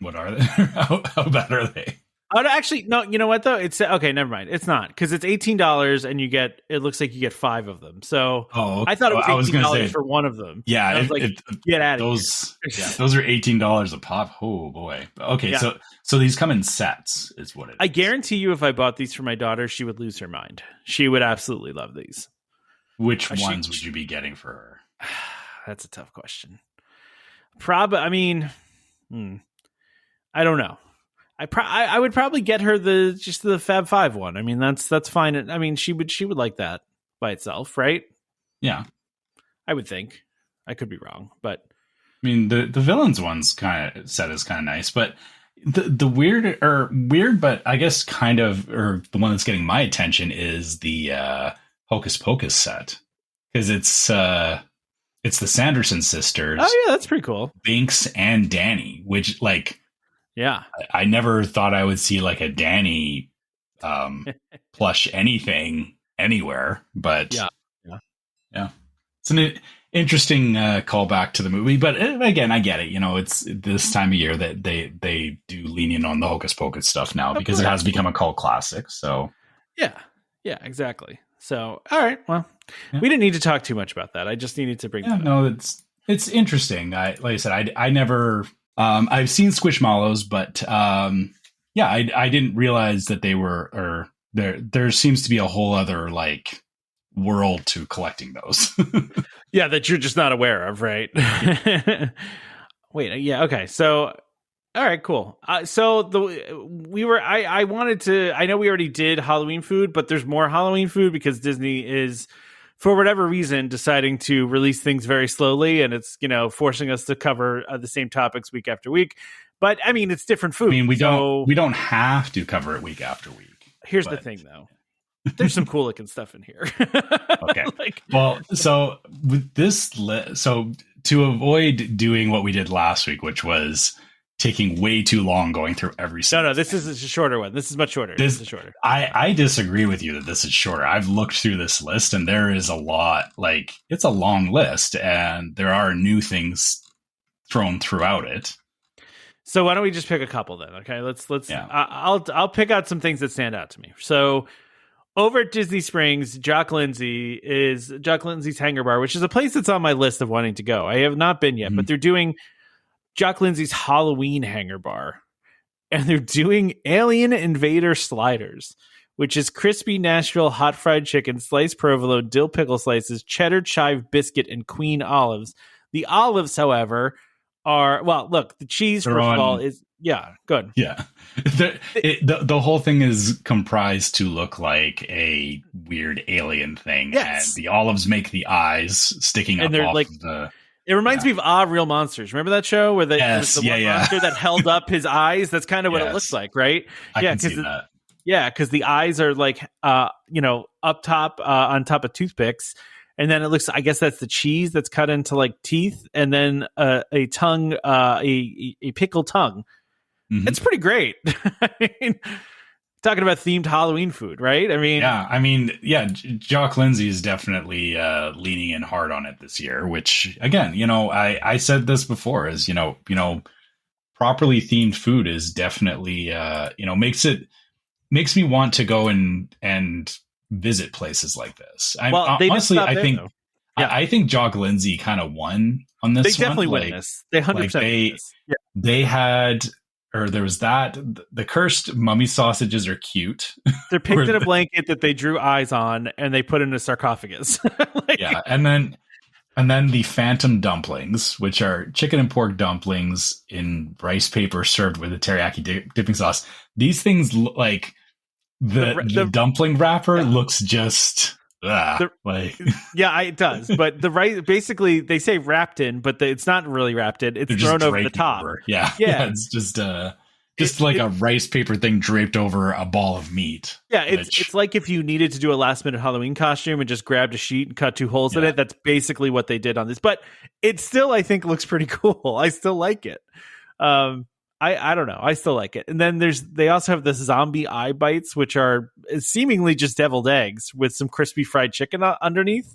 What are they? How bad are they? Oh, actually, no. You know what though? It's okay. Never mind. It's not, because it's $18, and it looks like you get 5 of them. So I thought it was $18 for one of them. Yeah, I was like, get out of here. Those are $18 a pop. Oh boy. Okay, yeah. So these come in sets, is what it is. I guarantee you, if I bought these for my daughter, she would lose her mind. She would absolutely love these. Which ones would you be getting for her? That's a tough question. Probably. I mean, I don't know. I would probably get her the Fab 5 one. I mean, that's fine. I mean, she would like that by itself, right? Yeah, I would think. I could be wrong, but I mean, the villains one's kind of set is kind of nice, but the weird, but I guess kind of, or the one that's getting my attention is the Hocus Pocus set, because it's the Sanderson sisters. Oh yeah, that's pretty cool. Binks and Danny, which like. Yeah, I never thought I would see like a Danny plush anything anywhere, but yeah. It's an interesting callback to the movie. But again, I get it. It's this time of year that they do lean in on the Hocus Pocus stuff now because it has become a cult classic. So yeah, exactly. So all right, well, we didn't need to talk too much about that. I just needed to bring that up. No, it's interesting. Like I said, I never. I've seen Squishmallows, but I didn't realize that they were, or there seems to be a whole other like world to collecting those. Yeah, that you're just not aware of, right? Wait, yeah, okay. So, all right, cool. I wanted to. I know we already did Halloween food, but there's more Halloween food because Disney is, for whatever reason, deciding to release things very slowly, and it's forcing us to cover the same topics week after week. But I mean, it's different food. I mean, we don't have to cover it week after week. Here's the thing, though. There's some cool looking stuff in here. Okay. So with this, so to avoid doing what we did last week, which was taking way too long going through every single No, this is a shorter one. This is much shorter. This is shorter. I disagree with you that this is shorter. I've looked through this list and there is a lot, like it's a long list and there are new things thrown throughout it. So why don't we just pick a couple then? Okay, let's. Yeah. I'll pick out some things that stand out to me. So over at Disney Springs, Jock Lindsay's Hangar Bar, which is a place that's on my list of wanting to go. I have not been yet, but they're doing Jock Lindsay's Halloween Hangar Bar, and they're doing Alien Invader sliders, which is crispy Nashville hot fried chicken, sliced provolone, dill pickle slices, cheddar chive biscuit, and queen olives. The olives, however, look, the cheese, first of all, is, good. Yeah. The whole thing is comprised to look like a weird alien thing. Yes. And the olives make the eyes sticking up off of the... It reminds me of Real Monsters. Remember that show where yes, the one monster that held up his eyes? That's kind of what it looks like, right? I can see that. Yeah, because the eyes are like, up top on top of toothpicks. And then it looks, I guess that's the cheese that's cut into like teeth, and then a tongue, a pickled tongue. Mm-hmm. It's pretty great. I mean, talking about themed Halloween food, right? Jock Lindsay is definitely leaning in hard on it this year, which again, I said this before, is, properly themed food is definitely, makes me want to go and visit places like this. Honestly, I think Jock Lindsay kind of won on this. They definitely win this. They 100% win this. Yeah. They had, or there was that. The cursed mummy sausages are cute. They're picked in a blanket that they drew eyes on, and they put in a sarcophagus. And then the phantom dumplings, which are chicken and pork dumplings in rice paper served with a teriyaki dipping sauce. These things look like the dumpling wrapper looks just it does. But the rice, basically, they say wrapped in, but it's not really wrapped in. It's thrown over the top. Yeah, it's just like a rice paper thing draped over a ball of meat. Yeah, it's like if you needed to do a last minute Halloween costume and just grabbed a sheet and cut 2 holes in it. That's basically what they did on this. But it still, I think, looks pretty cool. I still like it. I don't know. I still like it. And then they also have the zombie eye bites, which are seemingly just deviled eggs with some crispy fried chicken underneath.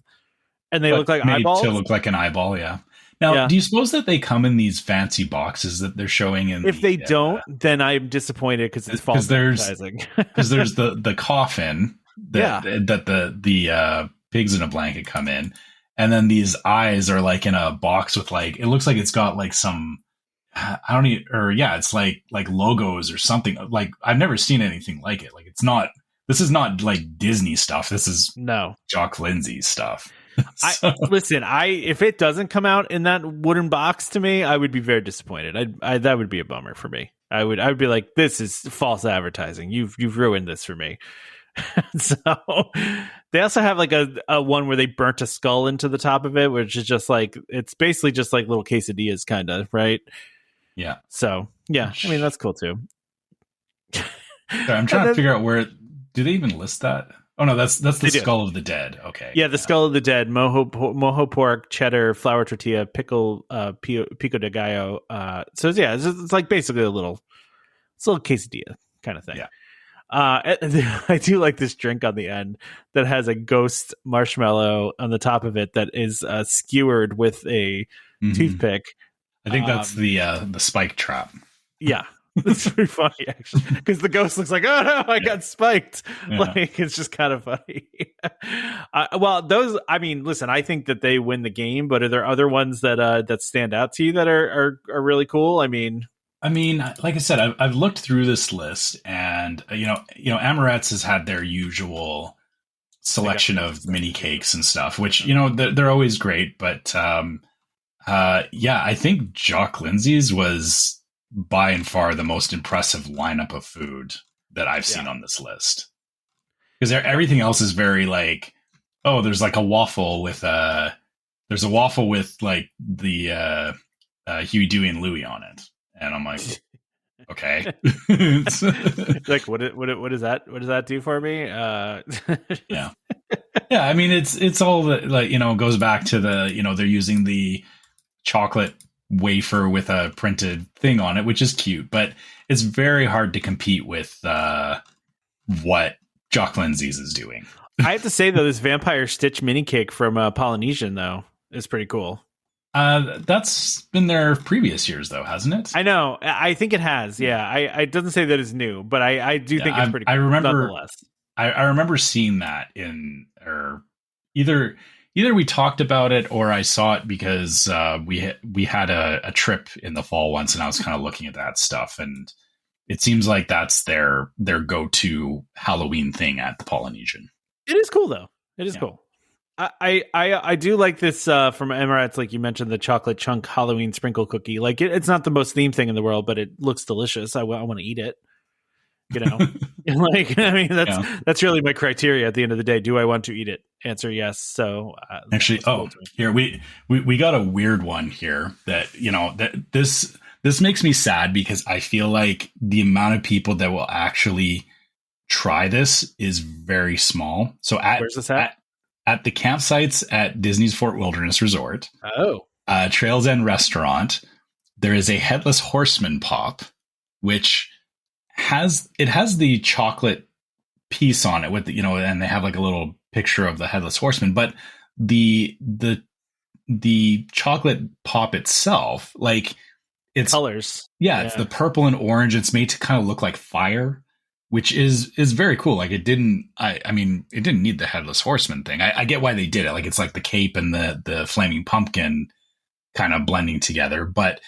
And they look like eyeballs. To look like an eyeball, yeah. Now, do you suppose that they come in these fancy boxes that they're showing in? If they don't, then I'm disappointed because it's false advertising. Because there's the coffin that the pigs in a blanket come in, and then these eyes are like in a box with it looks like it's got like some. It's like logos or something. Like I've never seen anything like it. Like this is not like Disney stuff. This is Jock Lindsay stuff. If it doesn't come out in that wooden box to me, I would be very disappointed. That would be a bummer for me. I would be like, this is false advertising. You've ruined this for me. So they also have like a one where they burnt a skull into the top of it, which is just like, it's basically just like little quesadillas kind of, right? Yeah. So, yeah, I mean, that's cool too. Sorry, I'm trying to figure out do they even list that? Oh no, that's the Skull of the Dead. Okay. Yeah, the Skull of the Dead, mojo pork, cheddar, flour tortilla, pico de gallo. It's like basically a little quesadilla kind of thing. Yeah. I do like this drink on the end that has a ghost marshmallow on the top of it that is skewered with a toothpick. I think that's the spike trap. Yeah, it's pretty funny actually, because the ghost looks like, oh no, I got spiked. Yeah. Like it's just kind of funny. Listen, I think that they win the game, but are there other ones that stand out to you that are really cool? I mean, like I said, I've looked through this list, and Amorette's has had their usual selection of mini cakes and stuff, which they're always great, but. I think Jock Lindsay's was by and far the most impressive lineup of food that I've seen on this list. Because everything else is very like, oh, there's like a waffle with like the Huey, Dewey, and Louie on it, and I'm like, okay, like what does that? What does that do for me? Yeah. I mean, it's all that goes back to the they're using the chocolate wafer with a printed thing on it, which is cute, but it's very hard to compete with what Jock Lindsay's is doing. I have to say though, this Vampire Stitch mini cake from Polynesian though is pretty cool. That's been there previous years, though, hasn't it? I know. I think it has. Yeah. It doesn't say that it's new, but I do think it's pretty cool. I remember, nonetheless. I remember seeing that or either we talked about it or I saw it because we had a trip in the fall once, and I was kind of looking at that stuff, and it seems like that's their go-to Halloween thing at the Polynesian. It is cool, though. It is cool. I do like this from Emirates, like you mentioned, the chocolate chunk Halloween sprinkle cookie. Like it's not the most themed thing in the world, but it looks delicious. I want to eat it. You know, like I mean, that's really my criteria at the end of the day. Do I want to eat it? Answer yes. So actually, here we got a weird one here that that this makes me sad because I feel like the amount of people that will actually try this is very small. So where's this at? At the campsites at Disney's Fort Wilderness Resort, Trails End Restaurant, there is a Headless Horseman pop, which has the chocolate piece on it with and they have like a little picture of the Headless Horseman, but the chocolate pop itself, like it's colors, it's the purple and orange. It's made to kind of look like fire, which is very cool. Like it didn't need the Headless Horseman thing. I get why they did it. Like it's like the cape and the flaming pumpkin kind of blending together. But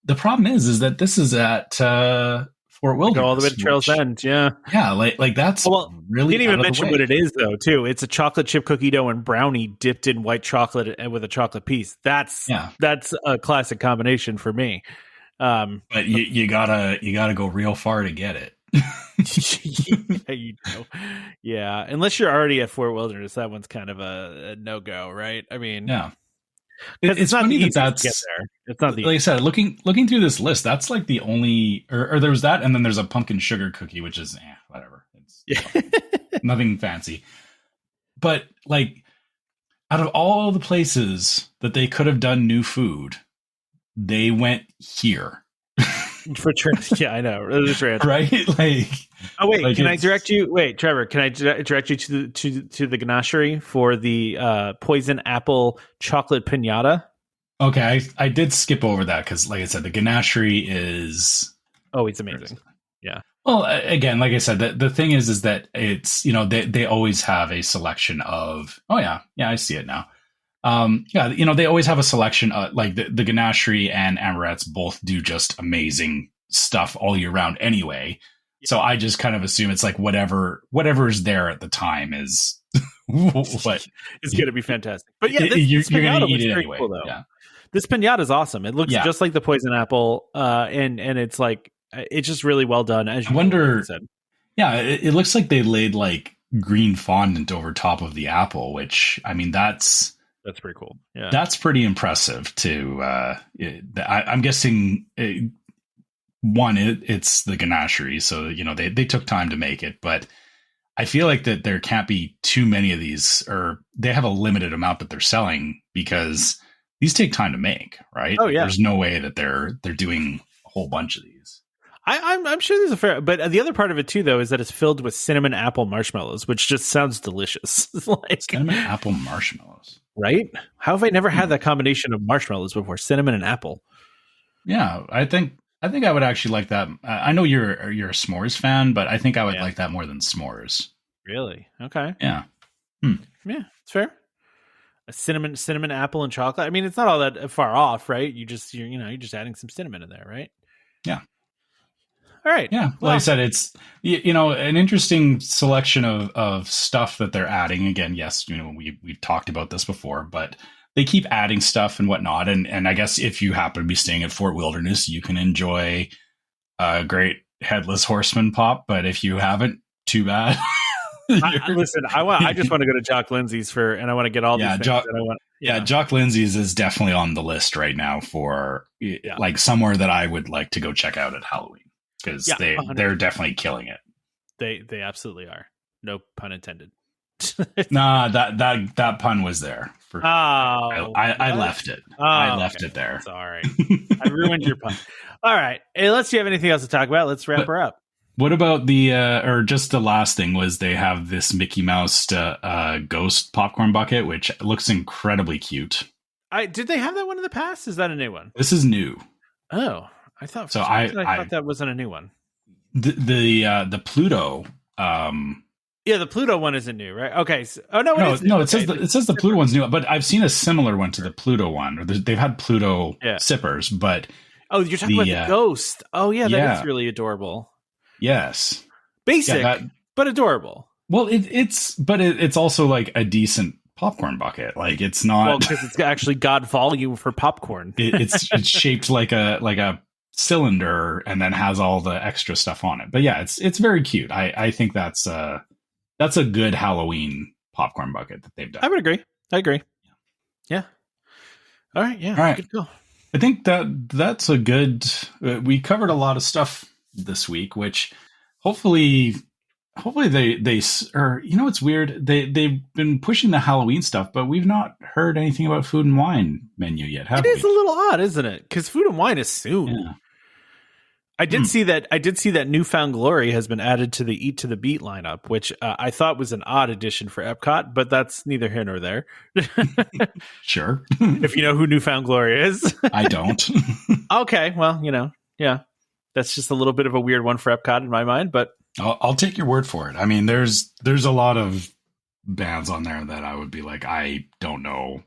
the problem is that this is at Fort Wilderness. Go all the way to Trails End. Yeah. Yeah. Like that's really. You didn't even mention what it is though, too. It's a chocolate chip cookie dough and brownie dipped in white chocolate and with a chocolate piece. That's a classic combination for me. But you gotta go real far to get it. Yeah, unless you're already at Fort Wilderness, that one's kind of a no-go, right? I mean, it's not funny that that's get there. It's not like I said, looking through this list, that's like the only or there was that, and then there's a pumpkin sugar cookie, which is whatever. It's nothing fancy. But like, out of all the places that they could have done new food, they went here. For trans, I know. Right? Like, oh wait, can I direct you? Wait, Trevor, can I direct you to the ganachery for the poison apple chocolate piñata? Okay, I did skip over that because, like I said, the ganachery is it's amazing. Yeah. Well, again, like I said, the thing is that it's they always have a selection of. Oh yeah, I see it now. They always have a selection like the ganachery and Amaret's both do just amazing stuff all year round anyway. So I just kind of assume it's like whatever is there at the time is what it's going to be fantastic. But yeah, you're going to eat it anyway. Cool, though. Yeah. This piñata is awesome. It looks just like the poison apple, and it's like it's just really well done. As you wonder, said. Yeah, it looks like they laid like green fondant over top of the apple, which I mean that's pretty cool. Yeah, that's pretty impressive too. I'm guessing it's the ganachery, so they took time to make it, but I feel like that there can't be too many of these, or they have a limited amount that they're selling because these take time to make, right? Oh yeah, there's no way that they're doing a whole bunch of these. I'm sure there's a fair, but the other part of it too, though, is that it's filled with cinnamon apple marshmallows, which just sounds delicious. Like cinnamon apple marshmallows, right? How have I never had that combination of marshmallows before? Cinnamon and apple. Yeah, I think I would actually like that. I know you're a s'mores fan, but I think I would like that more than s'mores. Really? Okay. Yeah. Yeah, it's fair. A cinnamon apple and chocolate. I mean, it's not all that far off, right? You're just adding some cinnamon in there, right? Yeah. All right. Yeah. Like I said, it's an interesting selection of stuff that they're adding. Again, yes, we've talked about this before, but they keep adding stuff and whatnot. And I guess if you happen to be staying at Fort Wilderness, you can enjoy a great Headless Horseman pop. But if you haven't, too bad. Listen, I just want to go to Jock Lindsay's and I want to get all these things. Jock Lindsay's is definitely on the list right now for like somewhere that I would like to go check out at Halloween because they're definitely killing it. They absolutely are. No pun intended. Nah, that pun was there. I left it. I left it there. Sorry, I ruined your pun. All right, unless you have anything else to talk about, let's wrap her up. What about or just the last thing was they have this Mickey Mouse ghost popcorn bucket, which looks incredibly cute. Did they have that one in the past? Is that a new one? This is new. Oh, I thought. So I thought that wasn't a new one. The Pluto. Yeah, the Pluto one isn't new, right? Okay. So, it says the Pluto one's new, but I've seen a similar one to the Pluto one. Or they've had Pluto sippers, but you're talking about the Ghost. Oh yeah, that is really adorable. Yes, basic, but adorable. Well, it's also like a decent popcorn bucket. Like it's not because it's actually got volume for popcorn. It's shaped like a cylinder and then has all the extra stuff on it. But yeah, it's very cute. I think that's a good Halloween popcorn bucket that they've done. I would agree. I agree. Yeah. All right. Yeah. All right. Good go. I think that's a good. We covered a lot of stuff this week, which hopefully they or it's weird. They've been pushing the Halloween stuff, but we've not heard anything about food and wine menu yet, have we? It is a little odd, isn't it? Because food and wine is soon. Yeah. I did see that Newfound Glory has been added to the Eat to the Beat lineup, which I thought was an odd addition for Epcot, but that's neither here nor there. Sure. If you know who Newfound Glory is. I don't. Okay, well, yeah. That's just a little bit of a weird one for Epcot in my mind, but I'll take your word for it. I mean, there's a lot of bands on there that I would be like, I don't know.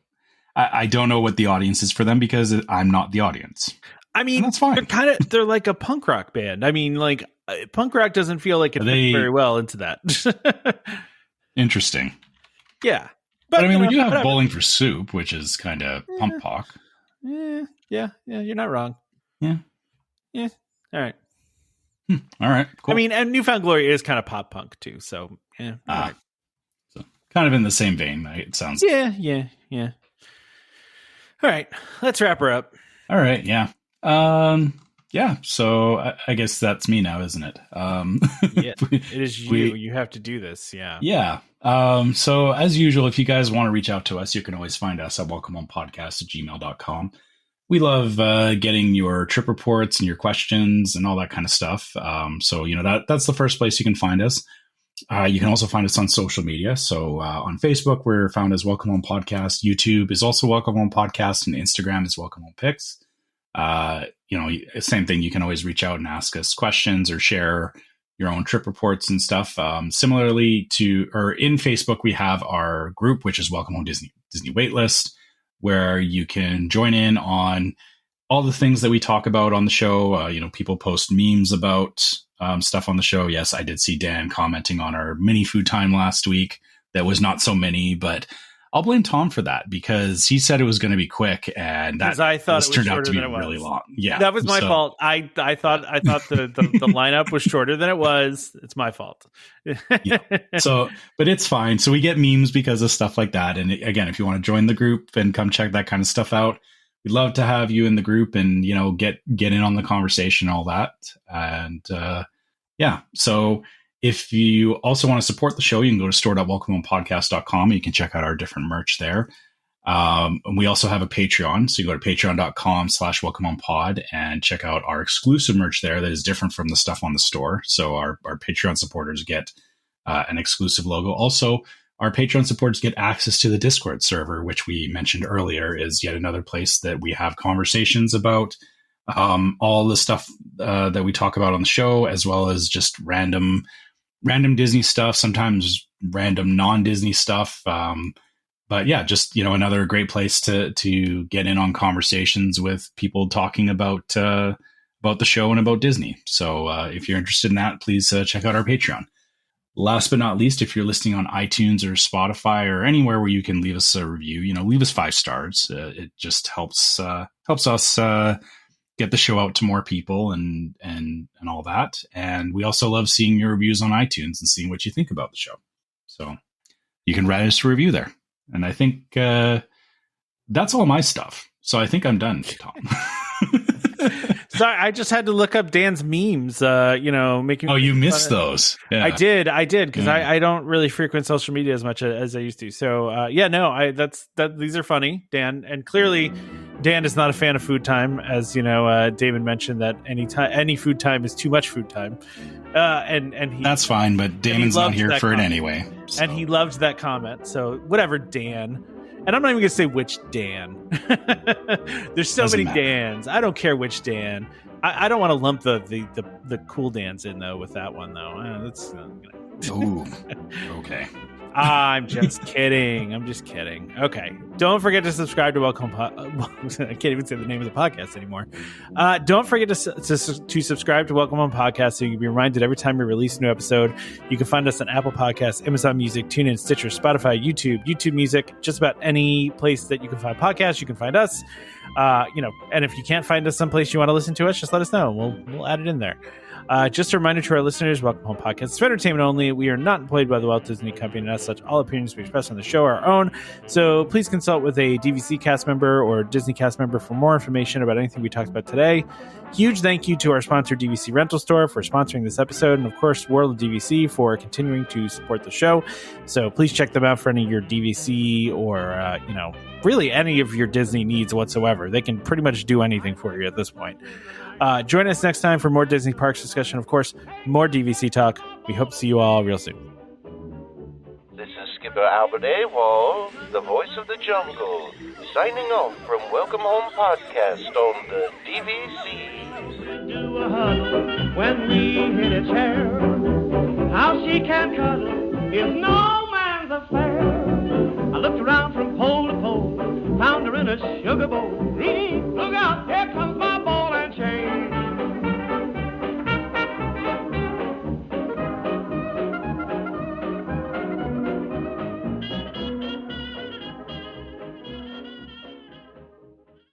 I don't know what the audience is for them because I'm not the audience. I mean, and that's fine. They're like a punk rock band. I mean, like punk rock doesn't feel like it fits very well into that. Interesting. Yeah. But I mean, we do have Bowling for Soup, which is kind of punk pop. Yeah. You're not wrong. Yeah. All right. All right. Cool. I mean, and Newfound Glory is kind of pop punk too. So, yeah. Right. So kind of in the same vein, it sounds. Yeah. All right. Let's wrap her up. All right. Yeah. Yeah. So I guess that's me now, isn't it? Yeah, it is you. You have to do this. Yeah. Yeah. So as usual, if you guys want to reach out to us, you can always find us at welcomehomepodcast@gmail.com. We love getting your trip reports and your questions and all that kind of stuff. So, that's the first place you can find us. You can also find us on social media. So on Facebook, we're found as Welcome Home Podcast. YouTube is also Welcome Home Podcast, and Instagram is Welcome Home Pics. Same thing. You can always reach out and ask us questions or share your own trip reports and stuff. Similarly in Facebook, we have our group, which is Welcome Home Disney Waitlist, where you can join in on all the things that we talk about on the show. People post memes about stuff on the show. Yes, I did see Dan commenting on our mini food time last week. That was not so many, but I'll blame Tom for that because he said it was going to be quick, and that turned out to be really long. Yeah, that was my fault. I thought the lineup was shorter than it was. It's my fault. Yeah. So, but it's fine. So we get memes because of stuff like that. And again, if you want to join the group and come check that kind of stuff out, we'd love to have you in the group and get in on the conversation, all that. And yeah, so. If you also want to support the show, you can go to store.welcomehomepodcast.com and you can check out our different merch there. And we also have a Patreon. So you go to patreon.com/welcomehomepod and check out our exclusive merch there that is different from the stuff on the store. So our Patreon supporters get an exclusive logo. Also, our Patreon supporters get access to the Discord server, which we mentioned earlier is yet another place that we have conversations about all the stuff that we talk about on the show, as well as just random Disney stuff, sometimes random non-Disney stuff. But yeah, just, another great place to get in on conversations with people talking about the show and about Disney. So if you're interested in that, please check out our Patreon. Last but not least, if you're listening on iTunes or Spotify or anywhere where you can leave us a review, leave us 5 stars. It just helps us get the show out to more people and all that. And we also love seeing your reviews on iTunes and seeing what you think about the show. So you can write us a review there. And I think that's all my stuff. So I think I'm done, Tom. Sorry, I just had to look up Dan's memes, making. Oh, you missed those. Yeah. I did because I don't really frequent social media as much as I used to. So these are funny, Dan, and clearly Dan is not a fan of food time, as David mentioned that any food time is too much food time, and he, that's fine, but Damon's not here for it anyway. So. And he loved that comment. So whatever, Dan. And I'm not even going to say which Dan. There's so many Dans. I don't care which Dan. I don't want to lump the cool Dans in, though, with that one, though. That's Ooh, okay. I'm just kidding. Okay. Don't forget to subscribe to Welcome. I can't even say the name of the podcast anymore. Don't forget to subscribe to Welcome Home Podcast so you can be reminded every time we release a new episode. You can find us on Apple Podcasts, Amazon Music, TuneIn, Stitcher, Spotify, YouTube Music, just about any place that you can find podcasts. You can find us. And if you can't find us someplace you want to listen to us, just let us know. We'll add it in there. Just a reminder to our listeners, Welcome Home Podcast is for entertainment only. We are not employed by the Walt Disney Company, and as such, all opinions we express on the show are our own. So please consult with a DVC cast member or Disney cast member for more information about anything we talked about today. Huge thank you to our sponsor, DVC Rental Store, for sponsoring this episode, and of course, World of DVC for continuing to support the show. So please check them out for any of your DVC or, really any of your Disney needs whatsoever. They can pretty much do anything for you at this point. Join us next time for more Disney Parks discussion. Of course, more DVC talk. We hope to see you all real soon. This is Skipper Albert Awol, the voice of the jungle, signing off from Welcome Home Podcast on the DVC. Do a huddle when we hit its hair. How she can cuddle is no man's affair. I looked around from pole to pole, found her in a sugar bowl.